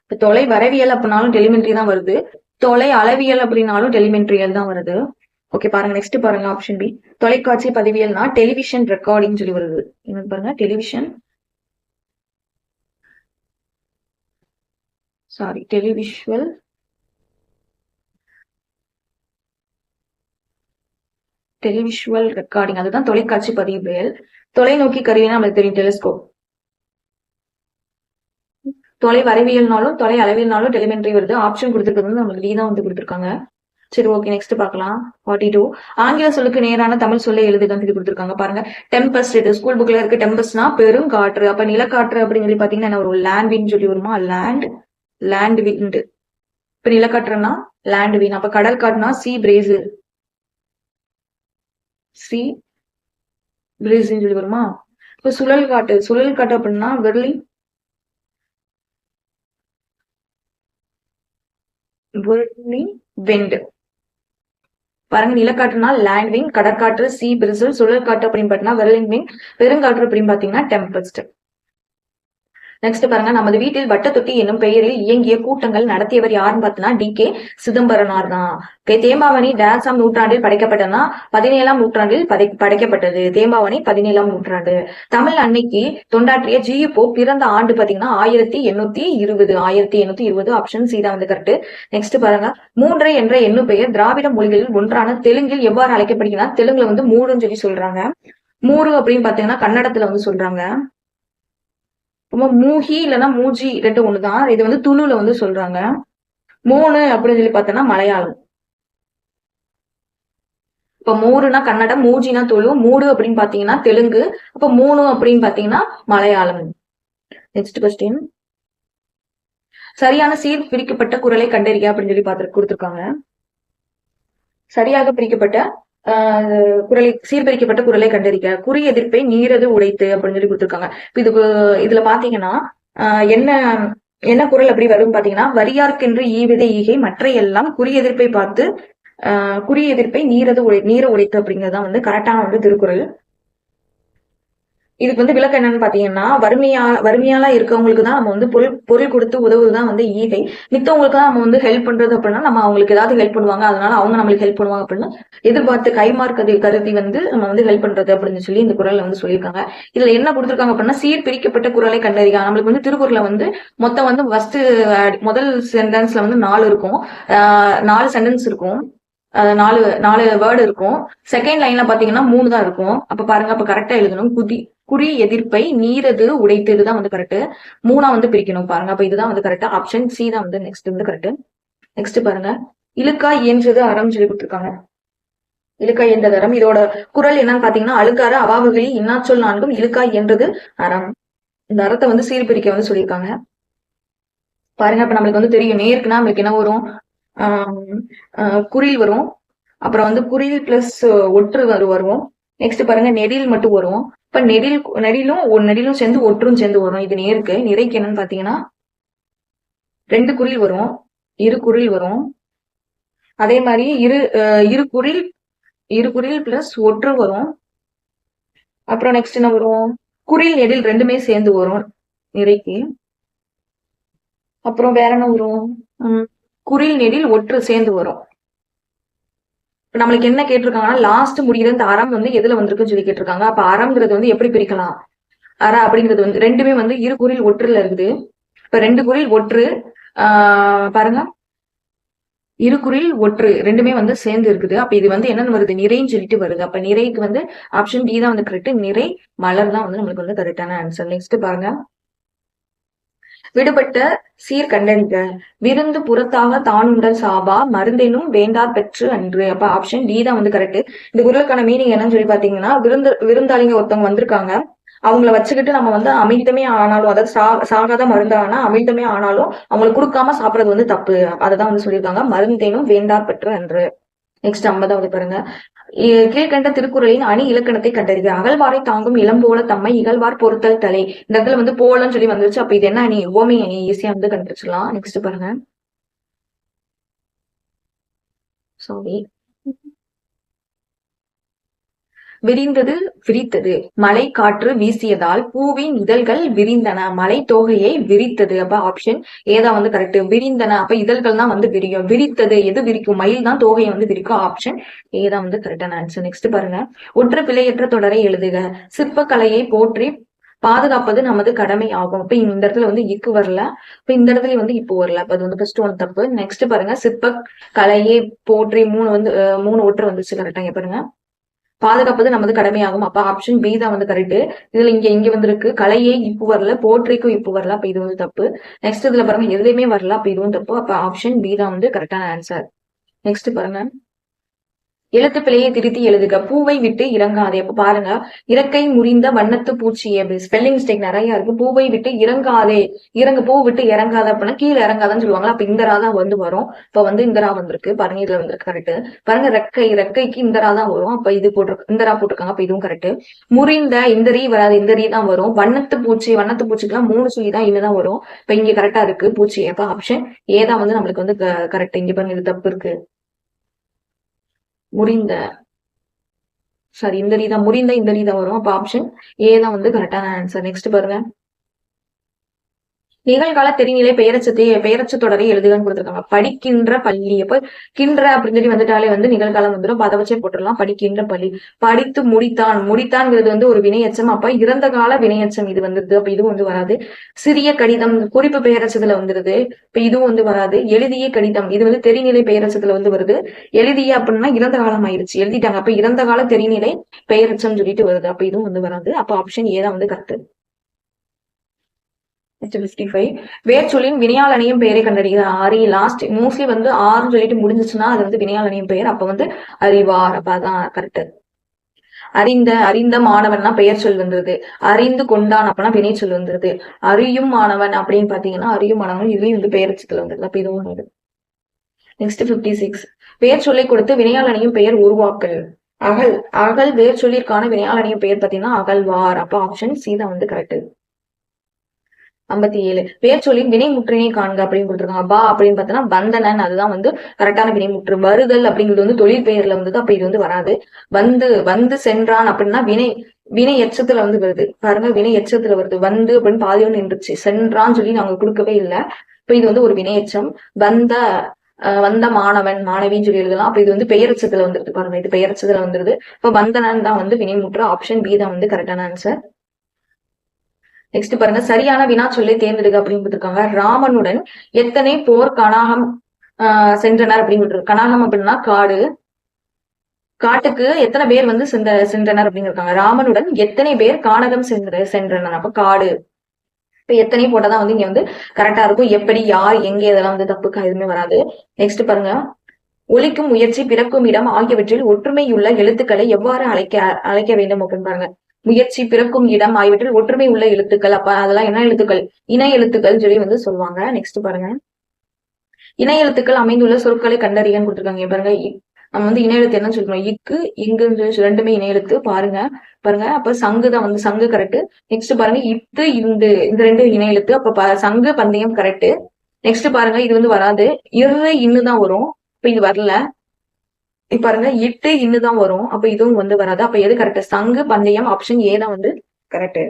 இப்ப தொலை வரைவியல் அப்படின்னாலும் டெலிமெண்ட்ரி தான் வருது. தொலை அளவியல் அப்படின்னாலும் டெலிமெண்ட்ரியல் தான் வருது. ஓகே, பாருங்க. நெக்ஸ்ட் பாருங்க, ஆப்ஷன் பி. தொலைக்காட்சி பதிவியல்னா டெலிவிஷன் ரெக்கார்டிங் சொல்லி வருது. என்ன பாருங்க, டெலிவிஷுவல் ரெக்கார்டிங். அதுதான் தொலைக்காட்சி பதிவியல். தொலைநோக்கி கருவினா நம்மளுக்கு தெரியும், டெலிஸ்கோப். தொலை வரைவியல்னாலும் தொலை அளவியல்னாலும் டெலிமெண்ட்ரி வருது. ஆப்ஷன் கொடுத்துருக்கிறது வந்து நம்மளுக்கு டி தான் வந்து கொடுத்துருக்காங்க. சரி, ஓகே, நெக்ஸ்ட் பார்க்கலாம். 42. ஆங்கில சொல்லுக்கு நேரான தமிழ் சொல்லை எழுதுகன்னு சொல்லி கொடுத்துருக்காங்க. பாருங்க, டெம்பஸ்ட். இது ஸ்கூல் புக்ல இருக்கு. டெம்பஸ்ட்னா பெருங்காற்று. அப்ப நிலக்காற்று அப்படின்னு சொல்லி பாத்தீங்கன்னா என்ன ஒரு லேண்ட் விண்ட் சொல்லி வருமா? Land wind. இப்ப நிலக்காற்றுனா லேண்ட் விண்ட். அப்ப கடல் காற்றுனா சி பிரேசில் சொல்லி வருமா? இப்ப சுழல் காற்று அப்படின்னா வெர்லிங் விண்ட். பாருங்க, நிலக்காற்றுனா லேண்ட் விங், கடற்காற்று சி பிரிசில், சுழல் காற்று அப்படின்னு பாத்தீங்கன்னா வெர்லிங் விங், பெருங்காற்று அப்படின்னு பாத்தீங்கன்னா டெம்பஸ்ட். நெக்ஸ்ட் பாருங்க, நமது வீட்டில் வட்டத்தொட்டி என்னும் பெயரில் இயங்கிய கூட்டங்கள் நடத்தியவர் யாருன்னு பார்த்தோம்னா டி.கே. சிதம்பரனார் தான். தேம்பாவணி டேஸாம் நூற்றாண்டில் படைக்கப்பட்டதுன்னா 17ஆம் நூற்றாண்டில் படைக்கப்பட்டது. தேம்பாவணி 17ஆம் நூற்றாண்டு. தமிழ் அன்னைக்கு தொண்டாற்றிய ஜி.யு. போப் பிறந்த ஆண்டு பாத்தீங்கன்னா 1820. ஆப்ஷன் சி தான் வந்து கரெக்ட். நெக்ஸ்ட் பாருங்க, மூன்றை என்ற எண்ணு பெயர் திராவிட மொழிகளில் ஒன்றான தெலுங்கில் எவ்வாறு அழைக்கப்படுகிறா? தெலுங்குல வந்து மூடுன்னு சொல்லி சொல்றாங்க. மூரு அப்படின்னு பாத்தீங்கன்னா கன்னடத்துல வந்து சொல்றாங்க. மூஹி இல்லைன்னா மூஜி ரெண்டு ஒண்ணுதான். இது வந்து துளுல வந்து சொல்றாங்க. மூணு அப்படின்னு சொல்லி பார்த்தோம்னா மலையாளம். இப்ப மூருனா கன்னடம், மூஜினா துளு, மூடு அப்படின்னு பாத்தீங்கன்னா தெலுங்கு, அப்ப மூணு அப்படின்னு பாத்தீங்கன்னா மலையாளம். நெக்ஸ்ட் கொஸ்டின், சரியான சீர் பிரிக்கப்பட்ட குரலை கண்டறிய அப்படின்னு சொல்லி பார்த்து கொடுத்துருக்காங்க. சரியாக பிரிக்கப்பட்ட குரலை சீர்பிரிக்கப்பட்ட குரலை கண்டறிக்க. குறி எதிர்ப்பை நீரது உடைத்து அப்படின்னு சொல்லி கொடுத்துருக்காங்க. இதுல பாத்தீங்கன்னா என்ன என்ன குரல் அப்படி வரும் பாத்தீங்கன்னா, வரியார்க்கென்று ஈவித ஈகை மற்ற எல்லாம் குறி எதிர்ப்பை பார்த்து குறி எதிர்ப்பை நீர உடைத்து அப்படிங்கறதுதான் வந்து கரெக்டான வந்து திருக்குறள். இதுக்கு வந்து விளக்கம் என்னன்னு பாத்தீங்கன்னா, வறுமையாலா இருக்கவங்களுக்கு தான் நம்ம வந்து பொருள் கொடுத்து உதவுதான் வந்து ஈகை. மித்தவங்களுக்கு தான் நம்ம வந்து ஹெல்ப் பண்றது அப்படின்னா நம்ம அவங்களுக்கு ஏதாவது ஹெல்ப் பண்ணுவாங்க, அதனால அவங்க நம்மளுக்கு ஹெல்ப் பண்ணுவாங்க அப்படின்னு எதிர்பார்த்து கைமார்க்கதை கருதி வந்து நம்ம வந்து ஹெல்ப் பண்றது அப்படின்னு சொல்லி இந்த குறள்ல வந்து சொல்லியிருக்காங்க. இதுல என்ன கொடுத்துருக்காங்க அப்படின்னா, சீர் பிரிக்கப்பட்ட குறளை கண்டறிக. நம்மளுக்கு வந்து திருக்குறளை வந்து மொத்தம் வந்து ஃபர்ஸ்ட் முதல் சென்டென்ஸ்ல வந்து 4 இருக்கும், 4 சென்டென்ஸ் இருக்கும், 4 வேர்டு இருக்கும். செகண்ட் லைன்ல பாத்தீங்கன்னா 3 தான் இருக்கும். அப்ப பாருங்க, அப்ப கரெக்டா எழுதணும். குறி எதிர்ப்பை நீரது உடைத்து, இதுதான் வந்து கரெக்ட். 3ஆ வந்து பிரிக்கணும் பாருங்க. அப்ப இதுதான் வந்து கரெக்டா. ஆப்ஷன் சி தான் வந்து நெக்ஸ்ட் வந்து கரெக்ட். நெக்ஸ்ட் பாருங்க, இழுக்கா இயன்றது அறம் சொல்லி கொடுத்துருக்காங்க. இழுக்கா இயன்றது அறம். இதோட குறள் என்னன்னு பாத்தீங்கன்னா, அழுக்கார அவாவுகளில் இன்னாச்சொல் நான்கும் இழுக்கா இயன்றது அறம். இந்த அறத்தை வந்து சீர்பிரிக்க வந்து சொல்லியிருக்காங்க பாருங்க. அப்ப நம்மளுக்கு வந்து தெரியும், நேருக்குன்னா நம்மளுக்கு என்ன வரும், குறில் வரும். அப்புறம் வந்து குறில் பிளஸ் ஒற்று வரும். நெக்ஸ்ட் பாருங்க, நெடில் மட்டும் வரும். இப்ப நெடிலும் சேர்ந்து ஒற்றும் சேர்ந்து வரும். இது நேருக்கு. நிறைக்கு என்னன்னு பாத்தீங்கன்னா 2 குறில் வரும், 2 குறில் வரும். அதே மாதிரி இரு குறில் பிளஸ் ஒற்று வரும். அப்புறம் நெக்ஸ்ட் என்ன வரும், குறில் நெடில் ரெண்டுமே சேர்ந்து வரும் நிறைக்கு. அப்புறம் வேற என்ன வரும், குறில் நெடில் ஒற்று சேர்ந்து வரும். நம்மளுக்கு என்ன கேட்டிருக்காங்கன்னா, லாஸ்ட் முடிகிற இந்த அறம் வந்து எதுல வந்திருக்குன்னு சொல்லி கேட்டிருக்காங்க. அப்ப அறம்ங்கிறது வந்து எப்படி பிரிக்கலாம்? அற அப்படிங்கிறது வந்து ரெண்டுமே வந்து இரு குறில் ஒற்றுல இருக்குது. இப்ப 2 குறில் ஒற்று பாருங்க, இரு குறில் ஒற்று ரெண்டுமே வந்து சேர்ந்து இருக்குது. அப்ப இது வந்து என்னன்னு வருது, நிறைன்னு சொல்லிட்டு வருது. அப்ப நிறைக்கு வந்து ஆப்ஷன் டி தான் வந்து கரெக்ட். நிறை மலர் தான் வந்து நம்மளுக்கு வந்து கரெக்டான ஆன்சர். நெக்ஸ்ட் பாருங்க, விடுபட்ட சீர் கண்டறிக. விருந்து புறத்தாக தானுண்டல் சாபா மருந்தெனும் வேண்டார் பெற்று அன்று. அப்ப ஆப்ஷன் டி தான் வந்து கரெக்ட். இந்த குறளுக்கான மீனிங் என்னன்னு சொல்லி பாத்தீங்கன்னா, விருந்தாளிங்க ஒருத்தவங்க வந்திருக்காங்க, அவங்கள வச்சுக்கிட்டு நம்ம வந்து அமிர்தமே ஆனாலும், அதாவது சாகாத மருந்தானா அமிர்தமே ஆனாலும் அவங்களுக்கு கொடுக்காம சாப்பிடுறது வந்து தப்பு. அததான் வந்து சொல்லியிருக்காங்க, மருந்தேனும் வேண்டார் பெற்று அன்று. நெக்ஸ்ட் 50வது பாருங்க, கீழ்கண்ட திருக்குறளின் அணி இலக்கணத்தை கண்டறிக. அகழ்வாரை தாங்கும் இளம்போல தம்மை இகழ்வார் பொறுத்தல் தலை. இந்த இடத்துல வந்து போலன்னு சொல்லி வந்துருச்சு. அப்ப இது என்ன அணி, ஓமை அணி. ஈஸியா வந்து கண்டுபிடிச்சிடலாம். நெக்ஸ்ட் பாருங்க, சாரி, விரிந்தது விரித்தது. மழை காற்று வீசியதால் பூவின் இதழ்கள் விரிந்தன, மலை தோகையை விரித்தது. அப்ப ஆப்ஷன் ஏதா வந்து கரெக்ட். விரிந்தன, அப்ப இதழ்கள் தான் வந்து விரியும். விரித்தது எது விரிக்கும், மயில் தான் தோகையை வந்து விரிக்கும். ஆப்ஷன் ஏதா வந்து கரெக்டான ஆன்சர். நெக்ஸ்ட் பாருங்க, ஒற்று பிழையற்ற தொடரை எழுதுக. சிற்பக்கலையை போற்றி பாதுகாப்பது நமது கடமை ஆகும். இப்ப இந்த இடத்துல வந்து இக்கு வரல, இப்ப இந்த இடத்துல வந்து இப்போ வரல. அப்ப அது வந்து ஃபர்ஸ்ட் ஒன் தப்பு. நெக்ஸ்ட் பாருங்க, சிற்ப கலையை போற்றி 3 வந்து 3 ஒற்று வந்துச்சு கரெக்டா. பாருங்க, பாதுகாப்பது நமது கடமையாகும். அப்ப ஆப்ஷன் பி தான் வந்து கரெக்ட். இதுல இங்க வந்திருக்கு, கலையே இப்பு வரல, போற்றிக்கும் இப்பு வரல. அப்ப இது வந்து தப்பு. நெக்ஸ்ட் இதுல பாருங்க, எதுலையுமே வரல. அப்ப இதுவும் தப்பு. அப்ப ஆப்ஷன் பி தான் வந்து கரெக்டான ஆன்சர். நெக்ஸ்ட் பாருங்க, எழுத்து பிழையை திருத்தி எழுதுக. பூவை விட்டு இறங்காதே. அப்ப பாருங்க, இறக்கை முறிந்த வண்ணத்து பூச்சியே. ஸ்பெல்லிங் மிஸ்டேக் நிறைய இருக்கு. பூவை விட்டு இறங்காதே, பூ விட்டு இறங்காத அப்படின்னா கீழே இறங்காதான்னு சொல்லுவாங்களா. அப்ப இந்தரா தான் வந்து வரும். இப்ப வந்து இந்தரா வந்திருக்கு பாருங்க, இதுல வந்திருக்கு கரெக்ட். பாருங்க, ரெக்கைக்கு இந்தரா தான் வரும். அப்ப இது இந்தரா போட்டிருக்காங்க. அப்ப இதுவும் கரெக்ட். முறிந்த இந்த ரீ வராது, இந்த ரீ தான் வரும். வண்ணத்து பூச்சிக்கெல்லாம் 3 சொல்லி தான் இன்னுதான் வரும். இப்ப இங்க கரெக்டா இருக்கு பூச்சி. அப்ப ஆப்ஷன் ஏதான் வந்து நம்மளுக்கு வந்து கரெக்ட். இங்க பாருங்க, இது தப்பு இருக்கு. முறிந்த, சாரி, இந்த ரீதான் முறிந்த, இந்த ரீதான் வரும். அப்ப ஆப்ஷன் ஏ தான் வந்து கரெக்டான ஆன்சர். நெக்ஸ்ட் பாருங்க, நிகழ்கால தெரிநிலை பெயரச்ச தொடரை எழுதுகன்னு கொடுத்துருக்காங்க. படிக்கின்ற பள்ளி. அப்ப கின்ற அப்படின்னு சொல்லி வந்துட்டாலே வந்து நிகழ்காலம் வந்துடும். அதை வச்சே போட்டுடலாம். படிக்கின்ற பள்ளி. படித்து முடித்தான். முடித்தான்ங்கிறது வந்து ஒரு வினையச்சம். அப்ப இறந்த கால வினையச்சம் இது வந்துருது. அப்ப இதுவும் வந்து வராது. சிறிய கடிதம் குறிப்பு பெயரச்சத்துல வந்துருது. இப்ப இதுவும் வந்து வராது. எழுதிய கடிதம் இது வந்து தெரிநிலை பெயரச்சத்துல வந்து வருது. எழுதிய அப்படின்னா இறந்த காலம் ஆயிருச்சு, எழுதிட்டாங்க. அப்ப இறந்த கால தெரிநிலை பெயரச்சம் சொல்லிட்டு வருது. அப்ப இதுவும் வந்து வராது. அப்ப ஆப்ஷன் ஏ தான் வந்து கரெக்ட். 55 வேர்ச்சொல்லின் வினையால் அணியும் பெயரை கண்டறிகிறது. ஆரி லாஸ்ட் மோஸ்ட்லி வந்து ஆறுன்னு சொல்லிட்டு முடிஞ்சிச்சுன்னா அது வந்து வினையால் அணியும் பெயர். அப்ப வந்து அறிவார். அப்ப அதான் கரெக்ட். அறிந்த மாணவன்னா பெயர் சொல் வந்துருது. அறிந்து கொண்டான் அப்பனா வினை சொல் வந்துருது. அறியும் மாணவன் அப்படின்னு பாத்தீங்கன்னா அறியும் மாணவன் இதுலயும் வந்து பெயர்ச்சத்துல வந்துருது. அப்ப இதுவும் வருது. நெக்ஸ்ட் 56 பெயர் சொல்லை கொடுத்து வினையால் அணியும் பெயர் உருவாக்கல். அகல் வேர் சொல்லிற்கான வினையால் அணியும் பெயர் பாத்தீங்கன்னா அகழ்வார். அப்ப ஆப்ஷன் சி தான் வந்து கரெக்ட். 57 பேர் சொல்லின் வினைமுற்றினை காண்க அப்படின்னு கொடுத்துருக்காங்க. பா அப்படின்னு பார்த்தோன்னா வந்தனன் அதுதான் வந்து கரெக்டான வினைமுற்று. வருதல் அப்படிங்கிறது வந்து தொழில் பெயர்ல வந்தது. அப்ப இது வந்து வராது. வந்து சென்றான் அப்படின்னா வினை எச்சத்துல வந்து வருது. பாருங்க வினை எச்சத்துல வருது. வந்து அப்படின்னு பாதியும் நின்றுச்சு. சென்றான்னு சொல்லி நாங்க கொடுக்கவே இல்லை. இப்ப இது வந்து ஒரு வினையச்சம். வந்த மாணவன் மாணவின்னு சொல்லி எழுதலாம். அப்ப இது வந்து பெயரச்சத்துல வந்துருது. பாருங்க இது பெயரச்சத்துல வந்துருது. இப்ப வந்தனன் தான் வந்து வினைமுற்று. ஆப்ஷன் பி தான் வந்து கரெக்டான ஆன்சர். நெக்ஸ்ட் பாருங்க சரியான வினா சொல்லை தேர்ந்தெடுக்க அப்படின்னு கொடுத்துருக்காங்க. ராமனுடன் எத்தனை போர் கனாகம் சென்றனர் அப்படின்னு கனாகம் அப்படின்னா காடு. காட்டுக்கு எத்தனை பேர் வந்து சென்றனர் அப்படின்னு இருக்காங்க. ராமனுடன் எத்தனை பேர் கானகம் சென்றனர். அப்ப காடு. இப்ப எத்தனை போட்டதான் வந்து இங்க வந்து கரெக்டா இருக்கும். எப்படி யார் எங்க இதெல்லாம் வந்து தப்புக்கா எதுவுமே வராது. நெக்ஸ்ட் பாருங்க ஒலிக்கும் முயற்சி பிறக்கும் இடம் ஆகியவற்றில் ஒற்றுமையுள்ள எழுத்துக்களை எவ்வாறு அழைக்க வேண்டும் அப்படின்னு பாருங்க. முயற்சி பிறக்கும் இடம் ஆகியவற்றில் ஒற்றுமை உள்ள எழுத்துக்கள். அப்ப அதெல்லாம் என்ன எழுத்துக்கள்? இணை எழுத்துக்கள் சொல்லி வந்து சொல்லுவாங்க. நெக்ஸ்ட் பாருங்க இணை எழுத்துக்கள் அமைந்துள்ள சொற்களை கண்டறியன்னு கொடுத்துருக்காங்க. பாருங்க நம்ம வந்து இணை எழுத்து என்னன்னு சொல்றோம்? இக்கு இங்குன்னு சொல்லி ரெண்டுமே இணை எழுத்து. பாருங்க அப்ப சங்கு தான் வந்து சங்கு கரெக்ட். நெக்ஸ்ட் பாருங்க இத்து இந்த ரெண்டு இணை எழுத்து. அப்ப சங்கு பந்தயம் கரெக்ட். நெக்ஸ்ட் பாருங்க இது வந்து வராது. இன்னுதான் வரும். இப்ப இது வரல. பாருங்க இட்டு இன்னுதான் வரும். அப்ப இதுவும் வந்து வராது. அப்ப எது கரெக்ட்? சங்கு பந்தயம். ஆப்ஷன் ஏ தான் வந்து கரெக்ட்.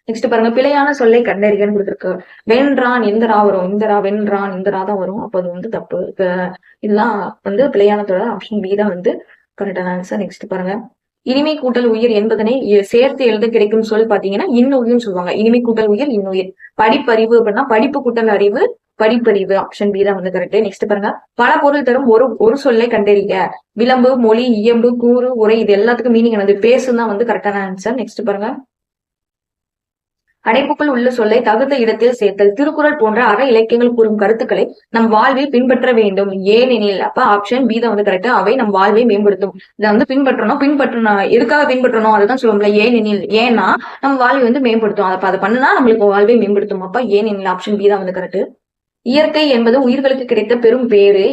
நெக்ஸ்ட் பாருங்க பிழையான சொல்லை கண்டறிகன்னு கொடுத்துருக்கு. வென்றான் இந்தரா வரும். வென்றான் இந்தரா தான் வரும். அப்ப அது வந்து தப்பு. இதெல்லாம் வந்து பிழையான தொடர். ஆப்ஷன் பி தான் வந்து கரெக்டான ஆன்சர். நெக்ஸ்ட் பாருங்க இனிமை கூட்டல் உயிர் என்பதனை சேர்த்து எழுத கிடைக்கும் சொல் பாத்தீங்கன்னா இன்னுயிர்னு சொல்லுவாங்க. இனிமை கூட்டல் உயிர் இன்னுயிர். படிப்பறிவு அப்படின்னா படிப்பு கூட்டல் அறிவு படிப்பறிவு. ஆப்ஷன் பி தான் வந்து கரெக்ட். நெக்ஸ்ட் பாருங்க பல பொருள் தரும் ஒரு சொல்லை கண்டறிக. விளம்பு மொழி இயம்பு கூறு உரை இது எல்லாத்துக்கும் மீனிங் என்னது? பேசுதான் வந்து கரெக்டான ஆன்சர். நெக்ஸ்ட் பாருங்க அடைப்புக்குள் உள்ள சொல்லை தகுந்த இடத்தில் சேர்த்தல். திருக்குறள் போன்ற அற இலக்கியங்கள் கூறும் கருத்துக்களை நம் வாழ்வில் பின்பற்ற வேண்டும். ஏனெனில் அப்ப ஆப்ஷன் பி தான் வந்து கரெக்ட். அவை நம் வாழ்வை மேம்படுத்தும். இதை வந்து பின்பற்றணும். எதுக்காக பின்பற்றணும் அதுதான் சொல்லுவோம்ல ஏனெனில். ஏன்னா நம்ம வாழ்வை வந்து மேம்படுத்தும். அப்ப அதை பண்ணா நம்மளுக்கு வாழ்வை மேம்படுத்தும். அப்ப ஏனெனில் ஆப்ஷன் பி தான் வந்து கரெக்ட். இயற்கை என்பது உயிர்களுக்கு கிடைத்த பெரும் பேரு.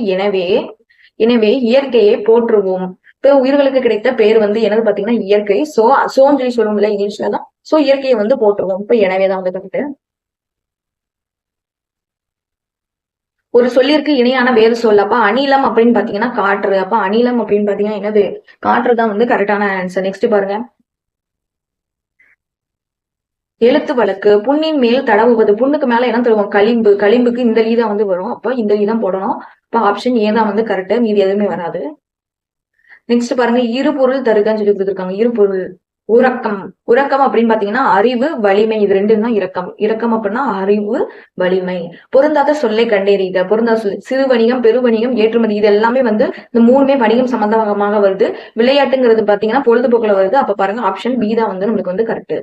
எனவே இயற்கையை போற்றுவோம். இப்ப உயிர்களுக்கு கிடைத்த பேர் வந்து என்னது பாத்தீங்கன்னா இயற்கை. சோன்னு சொல்லி சொல்லுவோம்ல இங்கிலீஷ்ல தான். சோ இயற்கையை வந்து போற்றுவோம். இப்ப எனவேதான் வந்து கரெக்ட். ஒரு சொல்லிற்கு இணையான வேறு சொல். அப்ப அணிலம் அப்படின்னு பாத்தீங்கன்னா காற்று. அப்ப அணிலம் அப்படின்னு பாத்தீங்கன்னா என்னது? காற்று தான் வந்து கரெக்டான ஆன்சர். நெக்ஸ்ட் பாருங்க எழுத்து வழக்கு. புண்ணின் மேல் தடவுவது. புண்ணுக்கு மேல என்ன தருவோம்? களிம்புக்கு இந்த லீ தான் வந்து வரும். அப்ப இந்த லீ தான் போடணும். இப்ப ஆப்ஷன் ஏ தான் வந்து கரெக்ட். மீதி எதுவுமே வராது. நெக்ஸ்ட் பாருங்க இரு பொருள் தருகன்னு சொல்லி கொடுத்துருக்காங்க. இரு பொருள் உறக்கம் அப்படின்னு பாத்தீங்கன்னா அறிவு வலிமை. இது ரெண்டும் தான் இரக்கம் அப்படின்னா அறிவு வலிமை. பொருந்தாத சொல்லை கண்டறிக. பொருந்தாத சொல் சிறு வணிகம் பெரு வணிகம் ஏற்றுமதி இது எல்லாமே வந்து இந்த மூணுமே வணிகம் சம்பந்தமாக வருது. விளையாட்டுங்கிறது பாத்தீங்கன்னா பொழுதுபோக்குல வருது. அப்ப பாருங்க ஆப்ஷன் பி தான் வந்து நம்மளுக்கு வந்து கரெக்ட்.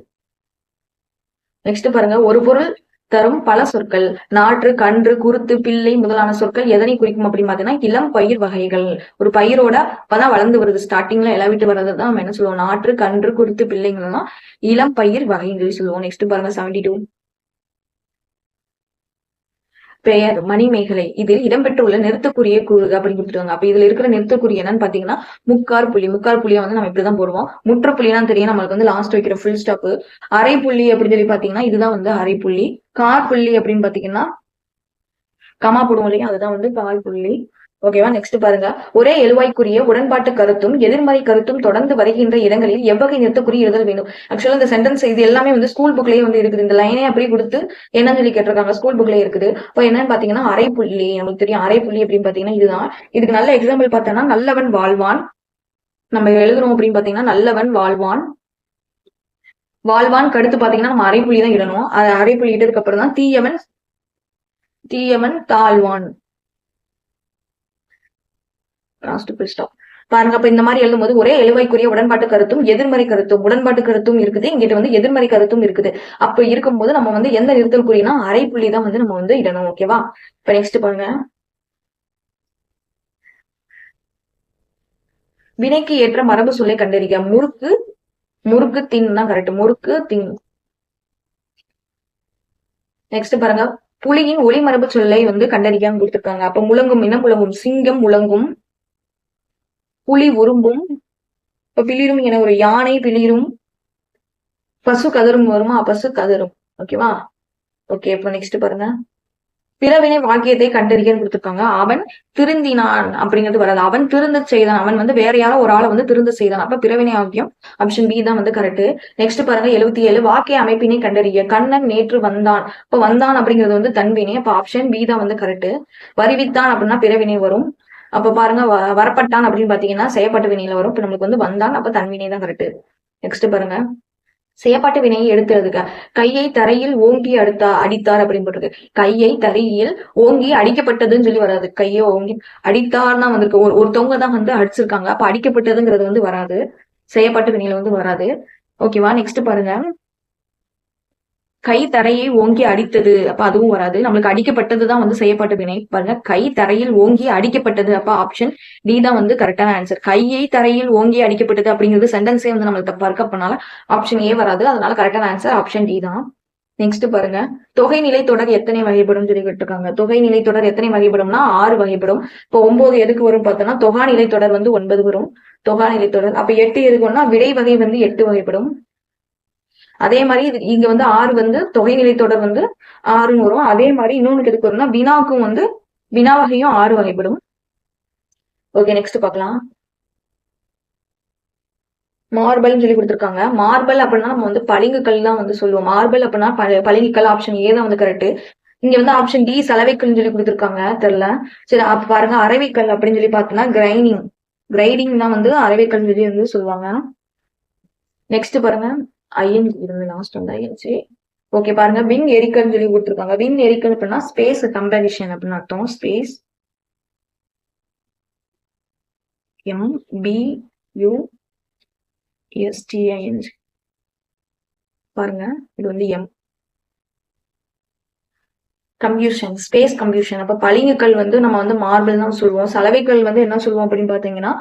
நெக்ஸ்ட் பாருங்க ஒரு பொருள் தரும் பல சொற்கள். நாற்று கன்று குருத்து பிள்ளை முதலான சொற்கள் எதனை குறிக்கும் அப்படின்னு பாத்தீங்கன்னா இளம் பயிர் வகைகள். ஒரு பயிரோட அப்பதான் வளர்ந்து வருது. ஸ்டார்டிங்ல எல்லாம் விட்டு வர்றதுதான் நம்ம என்ன சொல்லுவோம்? நாற்று கன்று குருத்து பிள்ளைங்கள்னா இளம் பயிர் வகைகள் சொல்லுவோம். நெக்ஸ்ட் பாருங்க 72 பெயர் மணிமேகலை. இதில் இடம்பெற்றுள்ள நிறுத்தக்குரிய கூறுக அப்படின்னு கொடுத்துருவாங்க. அப்ப இதுல இருக்கிற நிறுத்தக்குரிய என்னன்னு பாத்தீங்கன்னா முக்கார் புள்ளியை வந்து நம்ம இப்படிதான் போடுவோம். முற்றுப்புள்ளிதான் தெரியும் நம்மளுக்கு வந்து லாஸ்ட் வைக்கிற ஃபுல் ஸ்டாப். அரை புள்ளி அப்படின்னு சொல்லி பாத்தீங்கன்னா இதுதான் வந்து அரை புள்ளி. கால் புள்ளி அப்படின்னு பாத்தீங்கன்னா கமா போடுவோம் இல்லையா அதுதான் வந்து கால் புள்ளி. ஓகேவா. நெக்ஸ்ட் பாருங்க, ஒரே எழுவாய்க்குரிய உடன்பாட்டு கருத்தும் எதிர்மறை கருத்தும் தொடர்ந்து வருகின்ற இடங்களில் எவ்வகை நிறுத்தக்குறி எழுதல் வேண்டும். ஆக்சுவலா இந்த சென்டென்ஸ் இது எல்லாமே வந்து ஸ்கூல் புக்லயே வந்து இருக்குது. இந்த லைனே அப்படி கொடுத்து என்னன்னு சொல்லி கேட்டிருக்காங்க, ஸ்கூல் புக்லயே இருக்குது. இப்போ என்னன்னு பாத்தீங்கன்னா அரைப்புள்ளி, நமக்கு தெரியும் அரைப்புள்ளி அப்படின்னு பாத்தீங்கன்னா இதுதான். இதுக்கு நல்ல எக்ஸாம்பிள் பார்த்தோம்னா நல்லவன் வாழ்வான். நம்ம எழுதுறோம் அப்படின்னு பாத்தீங்கன்னா நல்லவன் வாழ்வான். வாழ்வான் கடுத்து பாத்தீங்கன்னா நம்ம அரைப்புள்ளி தான் இடணும். அரைப்புள்ளி இட்டதுக்கு அப்புறம் தான் தீயவன் தாழ்வான். பாருங்க, அப்ப இந்த மாதிரி எழுதும்போது ஒரே எழுவாய்க்குரிய உடன்பாட்டு கருத்தும் எதிர்மறை கருத்தும், உடன்பாட்டு கருத்தும் இருக்குது, இங்கிட்ட வந்து எதிர்மறை கருத்தும் இருக்குது. அப்ப இருக்கும்போது நம்ம வந்து எந்த நிறுத்தல் குறினா அரைப்புள்ளி தான் வந்து நம்ம வந்து இடணும். ஓகேவா. இப்ப நெக்ஸ்ட் பாருங்க, வினைக்கு ஏற்ற மரபு சொல்லை கண்டறிக. முறுக்கு தின் தான் கரெக்ட். முறுக்கு தின். நெக்ஸ்ட் பாருங்க, புலியின் ஒளிமரபு சொல்லை வந்து கண்டறிக்காம கொடுத்திருக்காங்க. அப்ப முழங்கும் என்ன முழங்கும், சிங்கம் முழங்கும், புலி உரும்பும், இப்ப பிளிரும் என ஒரு யானை பிளிரும், பசு கதரும் வருமா, பசு கதரும். ஓகேவா. ஓகே, இப்போ நெக்ஸ்ட் பாருங்க, பிறவினை வாக்கியத்தை கண்டறிக்கன்னு கொடுத்திருக்காங்க. அவன் திருந்தினான் அப்படிங்கிறது வராது. அவன் திருந்த செய்தான், அவன் வந்து வேற யாரோ ஒரு ஆளை வந்து திருந்த செய்தான். அப்ப பிறவினை வாக்கியம் ஆப்ஷன் பி தான் வந்து கரெக்ட். நெக்ஸ்ட் பாருங்க 77, வாக்கிய அமைப்பினை கண்டறிய. கண்ணன் நேற்று வந்தான். இப்ப வந்தான் அப்படிங்கிறது வந்து தன்வினை. அப்ப ஆப்ஷன் பி தான் வந்து கரெக்ட். வருவித்தான் அப்படின்னா பிறவினை வரும். அப்ப பாருங்க, வரப்பட்டான் அப்படின்னு பாத்தீங்கன்னா செய்யப்பட்ட வினையில வரும். இப்ப நம்மளுக்கு வந்து வந்தான், அப்ப தன்வினை தான் கரெக்ட். நெக்ஸ்ட் பாருங்க, செய்யப்பட்ட வினையை எடுத்துறதுக்கு கையை தரையில் ஓங்கி அடித்தார் அப்படின்னு போட்டிருக்கு. கையை தரையில் ஓங்கி அடிக்கப்பட்டதுன்னு சொல்லி வராது. கையை ஓங்கி அடித்தார்னா வந்திருக்கு. ஒருத்தவங்க தான் வந்து அடிச்சிருக்காங்க. அப்ப அடிக்கப்பட்டதுங்கிறது வந்து வராது, செய்யப்பட்ட வினையில வந்து வராது. ஓகேவா. நெக்ஸ்ட் பாருங்க, கை தரையை ஓங்கி அடித்தது, அப்ப அதுவும் வராது. நம்மளுக்கு அடிக்கப்பட்டதுதான் வந்து செய்யப்பட்ட வினை. பாருங்க, கை தரையில் ஓங்கி அடிக்கப்பட்டது, அப்ப ஆப்ஷன் டி தான் வந்து கரெக்டான ஆன்சர். கையை தரையில் ஓங்கி அடிக்கப்பட்டது அப்படிங்கிறது சென்டென்ஸே வந்து நம்மளுக்கு தப்பா இருக்கு. அப்பனால ஆப்ஷன் ஏ வராது. அதனால கரெக்டான ஆன்சர் ஆப்ஷன் டி தான். நெக்ஸ்ட் பாருங்க, தொகைநிலை தொடர் எத்தனை வகைப்படும் சொல்லி கேட்டிருக்காங்க. தொகைநிலை தொடர் எத்தனை வகைப்படும்னா 6 வகைப்படும். இப்போ 9 எதுக்கு வரும் பார்த்தோம்னா தொகாநிலை தொடர் வந்து 9 வரும். தொகாநிலை தொடர். அப்ப 8 எதுக்குன்னா விடை வகை வந்து 8 வகைப்படும். அதே மாதிரி இங்க வந்து 6 வந்து தொகைநிலை தொடர் வந்து 6 வரும். அதே மாதிரி இன்னொன்னு எதுக்கு வரும்னா வினாக்கும் வந்து வினா வகையும் 6 வகைப்படும். ஓகே, நெக்ஸ்ட் பார்க்கலாம். மார்பல் சொல்லி கொடுத்திருக்காங்க. மார்பல் அப்படின்னா நம்ம வந்து பளிங்குக்கல் தான் வந்து சொல்லுவோம். மார்பல் அப்படின்னா பளிங்குக்கல், ஆப்ஷன் ஏ தான் வந்து கரெக்ட். இங்க வந்து ஆப்ஷன் டி சலவைக்கல் சொல்லி கொடுத்திருக்காங்க, தெரியல. சரி, அப்ப பாருங்க, அரவைக்கல் அப்படின்னு சொல்லி பார்த்தோம்னா கிரைடிங் தான் வந்து அரவைக்கல் சொல்லி வந்து சொல்லுவாங்க. நெக்ஸ்ட் பாருங்க, ஐஎன்ஜி இருந்து லாஸ்ட் வந்து ஐஎன்ஜி. ஓகே பாருங்க, வின் எரிக்கல் சொல்லி கொடுத்துருக்காங்க. வின் எரிக்கல் அப்படின்னா ஸ்பேஸ் கம்பேரிஷன் அப்படின்னு அர்த்தம். Space MBUSTING. பாருங்க, இது வந்து கம்ப்யூஷன், ஸ்பேஸ் கம்ப்யூஷன். அப்ப பளிங்குக்கல் வந்து நம்ம வந்து மார்பிள் தான் சொல்லுவோம். சலவைக்கல் வந்து என்ன சொல்லுவோம் அப்படின்னு பாத்தீங்கன்னா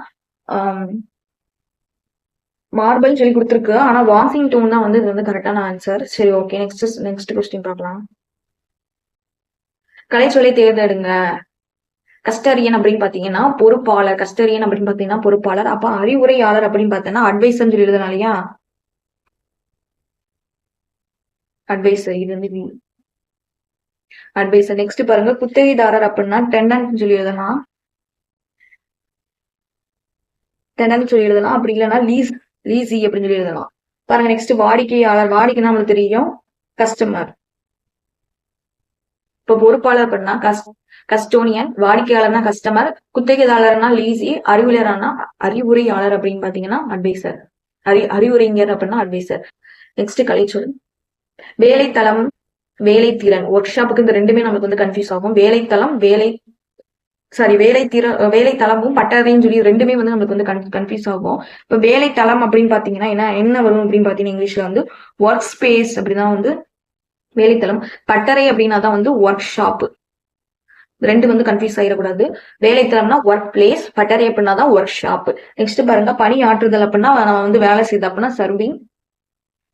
மார்பிள் சொல்லி கொடுத்துருக்கு. ஆனா வாஷிங்டன் தான் வந்து இது வந்து கரெக்டான ஆன்சர். சரி, ஓகே, நெக்ஸ்ட் கொஸ்டின் பார்க்கலாம். கலைச்சொல்லை தேர்ந்தெடுங்க. கஸ்டரியன் அப்படின்னு பாத்தீங்கன்னா பொறுப்பாளர். கஸ்டரியன் அப்படின்னு பாத்தீங்கன்னா பொறுப்பாளர். அப்ப அறிவுரையாளர் அப்படின்னு பாத்தீங்கன்னா அட்வைசர் சொல்லி எழுதலாம் இல்லையா. அட்வைசர், இது வந்து அட்வைசர். நெக்ஸ்ட் பாருங்க, குத்தகைதாரர் அப்படின்னா டெண்டன்ட் சொல்லி எழுதலாம். டெண்டன்ட் சொல்லி எழுதலாம். அப்படி இல்லைன்னா லீசி அப்படின்னு சொல்லி எழுதலாம். பாருங்க, நெக்ஸ்ட் வாடிக்கையாளர். வாடிக்கைன்னா நம்மளுக்கு தெரியும் கஸ்டமர். இப்ப பொறுப்பாளர் அப்படின்னா கஸ்டோனியன், வாடிக்கையாளர்னா கஸ்டமர், குத்தகைதாரர்னா லீசி, அறிவுரையாளர் அப்படின்னு பாத்தீங்கன்னா அட்வைசர். அறிவுரைஞர் அப்படின்னா அட்வைசர். நெக்ஸ்ட் கலைச்சொல். வேலைத்தளம், வேலைத்திறன். ஒர்க் ஷாப்புக்கு இந்த ரெண்டுமே நமக்கு வந்து கன்ஃபியூஸ் ஆகும். வேலைத்தளம், வேலைத்தளமும் பட்டறைன்னு சொல்லி ரெண்டுமே வந்து நமக்கு வந்து கன்ஃபியூஸ் ஆகும். இப்ப வேலைத்தளம் அப்படின்னு பாத்தீங்கன்னா என்ன வரும் அப்படின்னு பாத்தீங்கன்னா இங்கிலீஷ்ல வந்து ஒர்க் ஸ்பேஸ் அப்படிதான் வந்து வேலைத்தளம். பட்டறை அப்படின்னா தான் வந்து ஒர்க் ஷாப். ரெண்டு வந்து கன்ஃபியூஸ் ஆயிடக்கூடாது. வேலைத்தளம்னா ஒர்க் பிளேஸ், பட்டறை அப்படின்னா தான் ஒர்க் ஷாப். நெக்ஸ்ட் பாருங்க, பணி ஆற்றுதல் அப்படின்னா நம்ம வந்து வேலை செய்த அப்படின்னா சர்விங்.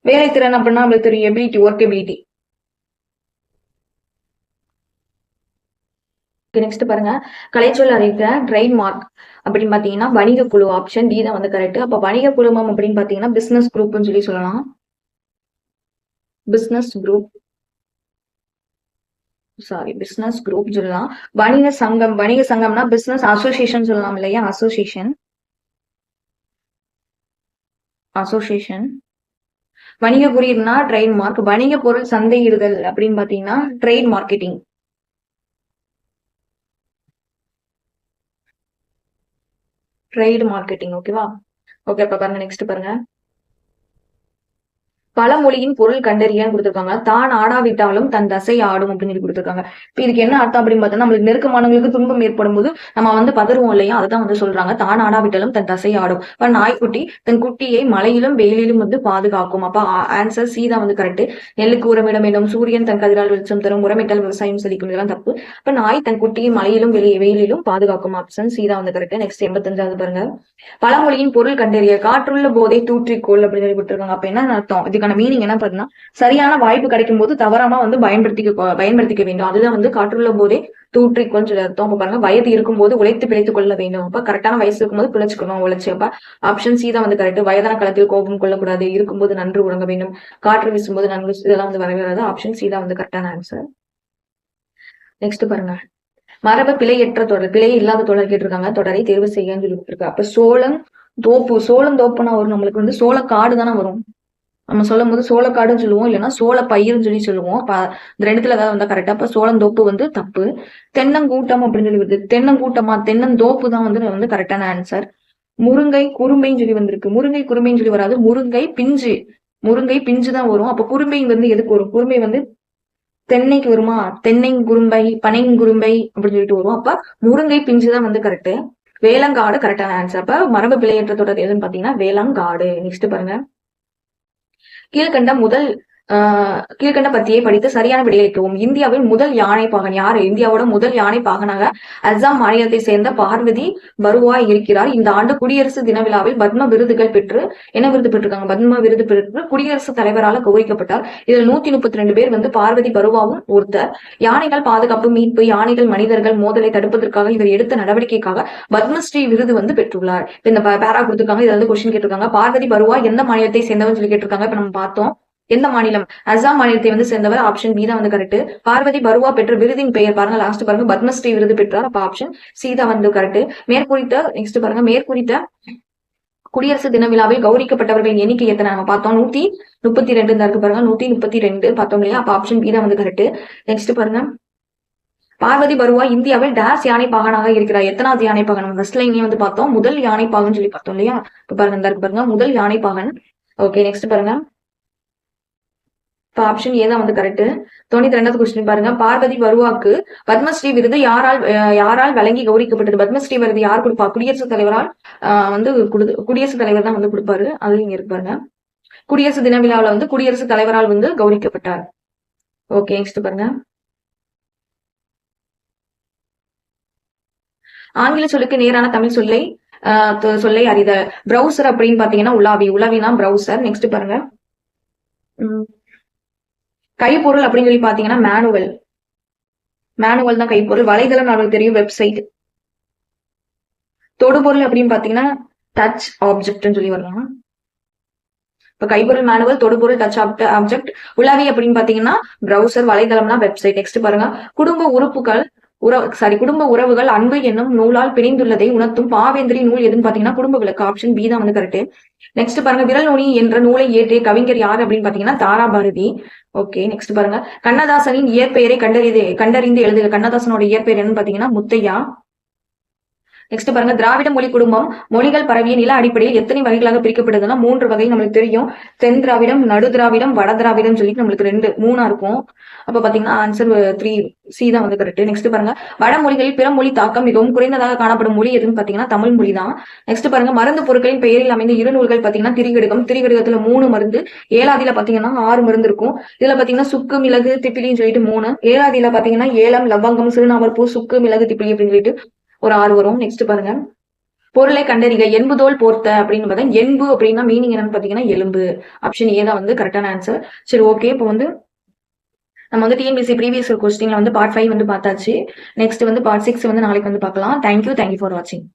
வேலைத்திறன் அப்படின்னா நம்மளுக்கு தெரியும் எபிலிட்டி, ஒர்க் எபிலிட்டி. நெக்ஸ்ட் பாருங்க, கலைச்சொல் அறிவிக்க ட்ரேட்மார்க் அப்படின்னு பாத்தீங்கன்னா வணிக குழு. ஆப்ஷன் டி தான் வந்து கரெக்ட். அப்ப வணிக குழுமம் அப்படின்னு பாத்தீங்கன்னா பிசினஸ் குரூப்னு சொல்லி சொல்லலாம். Business group. Sorry business group சொல்லலாம். வணிக சங்கம், வணிக சங்கம்னா பிசினஸ் அசோசியேஷன் சொல்லலாம் இல்லையா? Association, association. வணிக குறியீடுனா ட்ரேட்மார்க். வணிக பொருள் சந்தையிடுதல் அப்படின்னு பாத்தீங்கன்னா ட்ரேட் மார்க்கெட்டிங். Trade marketing. ஓகேவா? ஓகே, அப்ப பாருங்க நெக்ஸ்ட் பாருங்க. பழமொழியின் பொருள் கண்டறியான்னு கொடுத்துருக்காங்க. தான் ஆடாவிட்டாலும் தன் தசை ஆடும் அப்படின்னு சொல்லி கொடுத்துருக்காங்க. இப்ப இதுக்கு என்ன அர்த்தம் அப்படின்னு பார்த்தா, நம்மளுக்கு நெருக்கமானவங்களுக்கு துன்பம் ஏற்படும் போது நம்ம வந்து பதறுவோம் இல்லையா? அதுதான் வந்து சொல்றாங்க. தான் ஆடாவிட்டாலும் தன் தசை ஆடும். இப்ப நாய்க்குட்டி தன் குட்டியை மழையிலும் வெயிலிலும் வந்து பாதுகாக்கும். அப்ப ஆன்சர் சி தான் வந்து கரெக்ட். நெல்லுக்கு உரமிடம் வேண்டும், சூரியன் தன் கதிரால் வெளிச்சம் தரும், உரமிட்டால் விவசாயம் செழிக்கும், இதெல்லாம் தப்பு. இப்ப நாய் தன் குட்டியை மழையிலும் வெயிலிலும் பாதுகாக்கும். ஆப்ஷன் சி தான் வந்து கரெக்ட். நெக்ஸ்ட் 85வது பாருங்க. பழமொழியின் பொருள் கண்டறிய. காற்றுள்ள போதை தூற்றிக்கொள் அப்படின்னு சொல்லி கொடுத்துருக்காங்க. அப்ப என்ன அர்த்தம்? இதுக்கான மீனிங் என்ன பாத்தீங்கன்னா, சரியான வாய்ப்பு கிடைக்கும் போது தவறாம வந்து பயன்படுத்திக்க வேண்டும். அதுதான் வந்து காற்றுள்ள போதே தூற்றிக்கொள் சொல்லி அர்த்தம். அப்ப பாருங்க, வயது இருக்கும்போது உழைத்து பிழைத்துக் கொள்ள வேண்டும். அப்ப கரெக்டான வயசு இருக்கும்போது பிழைச்சுக்கணும், உழைச்சு. அப்ப ஆப்ஷன் சி தான் வந்து கரெக்ட். வயதான காலத்தில் கோபம் கொள்ளக்கூடாது, இருக்கும்போது நன்று உறங்க வேண்டும், காற்று வீசும்போது நன்கு, இதெல்லாம் வந்து வரவேறாது. ஆப்ஷன் சி தான் வந்து கரெக்டான ஆன்சர். நெக்ஸ்ட் பாருங்க. மரபு பிழையற்ற தொடர், பிழை இல்லாத தொடர் கேட்டிருக்காங்க. தொடரை தேர்வு செய்யன்னு சொல்லி கொடுத்துருக்கா. அப்ப சோளம் தோப்பு, சோளம் தோப்புனா வரும் நம்மளுக்கு வந்து சோளக்காடு தானே வரும். நம்ம சொல்லும் போது சோளக்காடுன்னு சொல்லுவோம், இல்லைன்னா சோள பயிர்னு சொல்லி சொல்லுவோம். அப்ப இந்த ரெண்டுத்துல ஏதாவது வந்தா கரெக்டா. அப்ப சோளந்தோப்பு வந்து தப்பு. தென்னங்கூட்டம் அப்படின்னு சொல்லி வருது. தென்னங்கூட்டமா, தென்னந்தோப்பு தான் வந்து கரெக்டான ஆன்சர். முருங்கை குறும்பைன்னு சொல்லி வந்திருக்கு. முருங்கை குறும்பைன்னு சொல்லி வராது, முருங்கை பிஞ்சு. முருங்கை பிஞ்சு தான் வரும். அப்ப குறும்பை வந்து எதுக்கு வரும்? குறும்பை வந்து தென்னைக்கு வருமா? தென்னை குறும்பை, பனைங்குறும்பை அப்படின்னு சொல்லிட்டு வரும். அப்ப முருங்கை பிஞ்சு தான் வந்து கரெக்ட். வேளங்காடு கரெக்டான ஆன்சர். அப்ப மரபு பிழையற்ற தொடர் எதுன்னு பாத்தீங்கன்னா வேளங்காடு. நெக்ஸ்ட் பாருங்க. கீழ்கண்ட பத்தியை படித்து சரியான விடையளிக்கவும். இந்தியாவின் முதல் யானை பாகன் யாரு? இந்தியாவோட முதல் யானை பாகனாக அஸ்ஸாம் மாநிலத்தை சேர்ந்த பார்வதி பருவாய் இருக்கிறார். இந்த ஆண்டு குடியரசு தின விழாவில் பத்ம விருதுகள் பெற்று, என்ன விருது பெற்றிருக்காங்க? பத்ம விருது பெற்று குடியரசுத் தலைவரால் கௌரவிக்கப்பட்டார். இதில் 132 பேர் வந்து பார்வதி பருவாவும் ஒருத்தர். யானைகள் பாதுகாப்பு, மீட்பு, யானைகள் மனிதர்கள் மோதலை தடுப்பதற்காக இவர் எடுத்த நடவடிக்கைக்காக பத்மஸ்ரீ விருது வந்து பெற்றுள்ளார். இந்த பேரா கொடுத்துருக்காங்க. இதுல வந்து கொஸ்டின் கேட்டிருக்காங்க. பார்வதி பருவா எந்த மாநிலத்தை சேர்ந்தவன் சொல்லி கேட்டிருக்காங்க. இப்ப நம்ம பார்த்தோம் எந்த மாநிலம்? அஸ்ஸாம் மாநிலத்தை வந்து சேர்ந்தவர். ஆப்ஷன் பி தான் வந்து கரெக்ட். பார்வதி பருவா பெற்ற விருதின் பெயர் பாருங்க, லாஸ்ட் பாருங்க, பத்மஸ்ரீ விருது பெற்றார். அப்ப ஆப்ஷன் சி தான் வந்து கரெக்ட். மேற்குறித்த நெக்ஸ்ட் பாருங்க. மேற்குறித்த குடியரசு தின விழாவில் கௌரிக்கப்பட்டவர்களின் எண்ணிக்கை எத்தனை நம்ம பார்த்தோம்? 132 இருக்கு பாருங்க, 132 பார்த்தோம் இல்லையா? அப்ப ஆப்ஷன் பி தான் வந்து கரெக்ட். நெக்ஸ்ட் பாருங்க. பார்வதி பருவா இந்தியாவில் டேஸ் யானை பாகனாக இருக்கிறார். எத்தனாவது யானை பாகன்? ஃபர்ஸ்ட் லைன்லயே வந்து பார்த்தோம், முதல் யானை பாகன் சொல்லி பார்த்தோம் இல்லையா? இப்ப பாருங்க, இந்த இருக்கு பாருங்க, முதல் யானை பாகன். ஓகே, நெக்ஸ்ட் பாருங்க. இப்ப ஆப்ஷன் ஏ தான் வந்து கரெக்ட். 92வது கொஸ்டின் பாருங்க. பார்வதி பருவாக்கு பத்மஸ்ரீ விருது யாரால் வழங்கி கௌரிக்கப்பட்டது? பத்மஸ்ரீ விருது யார் கொடுப்பா? குடியரசுத் தலைவரால் வந்து குடியரசுத் தலைவர் தான் வந்து கொடுப்பாரு. அது இங்க இருப்பாருங்க. குடியரசு தின விழாவில் வந்து குடியரசுத் தலைவரால் வந்து கௌரிக்கப்பட்டார். ஓகே, நெக்ஸ்ட் பாருங்க. ஆங்கில சொல்லுக்கு நேரான தமிழ் சொல்லை அறித. பிரவுசர் அப்படின்னு பாத்தீங்கன்னா உலாவி, உலாவினா பிரவுசர். நெக்ஸ்ட் பாருங்க. கைப்பொருள் அப்படின்னு சொல்லி பாத்தீங்கன்னா மேனுவல், மேனுவல் தான் கைப்பொருள். வலைதளம் நமக்கு தெரியும், வெப்சைட். தொடுபொருள் அப்படின்னு பாத்தீங்கன்னா டச் ஆப்ஜெக்ட்னு சொல்லி வரலாம். இப்ப கைப்பொருள் மேனுவல், தொடுபொருள் டச் ஆப்ஜெக்ட். உலாவி அப்படின்னு பாத்தீங்கன்னா பிரவுசர், வலைதளம்னா வெப்சைட். நெக்ஸ்ட் பாருங்க. குடும்ப உறவுகள் அன்பு என்னும் நூலால் பிணைந்துள்ளதை உணர்த்தும் பாவேந்திரி நூல் எதுன்னு பாத்தீங்கன்னா குடும்ப விளக்கு. ஆப்ஷன் பி தான் வந்து கரெக்ட். நெக்ஸ்ட் பாருங்க. விரல் நுனி என்ற நூலை இயற்றிய கவிஞர் யார் அப்படின்னு பாத்தீங்கன்னா தாராபாரதி. ஓகே, நெக்ஸ்ட் பாருங்க. கண்ணதாசனின் இயற்பெயரை கண்டறிந்து எழுதுக. கண்ணதாசனோட இயற்பெயர் என்னன்னு பாத்தீங்கன்னா முத்தையா. நெக்ஸ்ட் பாருங்க. திராவிட மொழி குடும்பம் மொழிகள் பரவிய நில அடிப்படையில் எத்தனை வகைகளாக பிரிக்கப்படுதுன்னா 3 வகை நம்மளுக்கு தெரியும். தென் திராவிடம், நடு திராவிடம், வட திராவிடம் சொல்லிட்டு நம்மளுக்கு 3 இருக்கும். அப்ப பாத்தீங்கன்னா ஆன்சர் 3 சி தான் வந்து கரெக்ட். நெக்ஸ்ட் பாருங்க. வடமொழிகளில் பிற மொழி தாக்கம் மிகவும் குறைந்ததாக காணப்படும் மொழி எதுன்னு பாத்தீங்கன்னா தமிழ் மொழி தான். நெக்ஸ்ட் பாருங்க. மருந்து பொருட்களின் பெயரில் அமைந்த 2 நூல்கள் பாத்தீங்கன்னா திரிகடுகத்துல 3 மருந்து, ஏலாதியில பாத்தீங்கன்னா 6 மருந்து இருக்கும். இதுல பாத்தீங்கன்னா சுக்கு, மிளகு, திப்பிலின்னு சொல்லிட்டு 3. ஏலாதியில பாத்தீங்கன்னா ஏலம், லவங்கம், சிறுநாவற்பூ, சுக்கு, மிளகு, திப்பிலி அப்படின்னு சொல்லிட்டு ஒரு 6 வரும். நெக்ஸ்ட் பாருங்க. பொருளை கண்டறிக. எண்புதோல் போர்த்த அப்படின்னு பார்த்தா எண்பு அப்படின்னா மீனிங் என்னன்னு பாத்தீங்கன்னா எலும்பு. ஆப்ஷன் ஏ தான் வந்து கரெக்டான ஆன்சர். சரி, ஓகே. இப்போ வந்து நம்ம வந்து டிஎன்பிஎஸ்சி ப்ரீவியஸ் கொஸ்டின்ல வந்து பார்ட் 5 வந்து பார்த்தாச்சு. நெக்ஸ்ட் வந்து பார்ட் 6 வந்து நாளைக்கு வந்து பார்க்கலாம். தேங்க்யூ ஃபார் வாட்சிங்.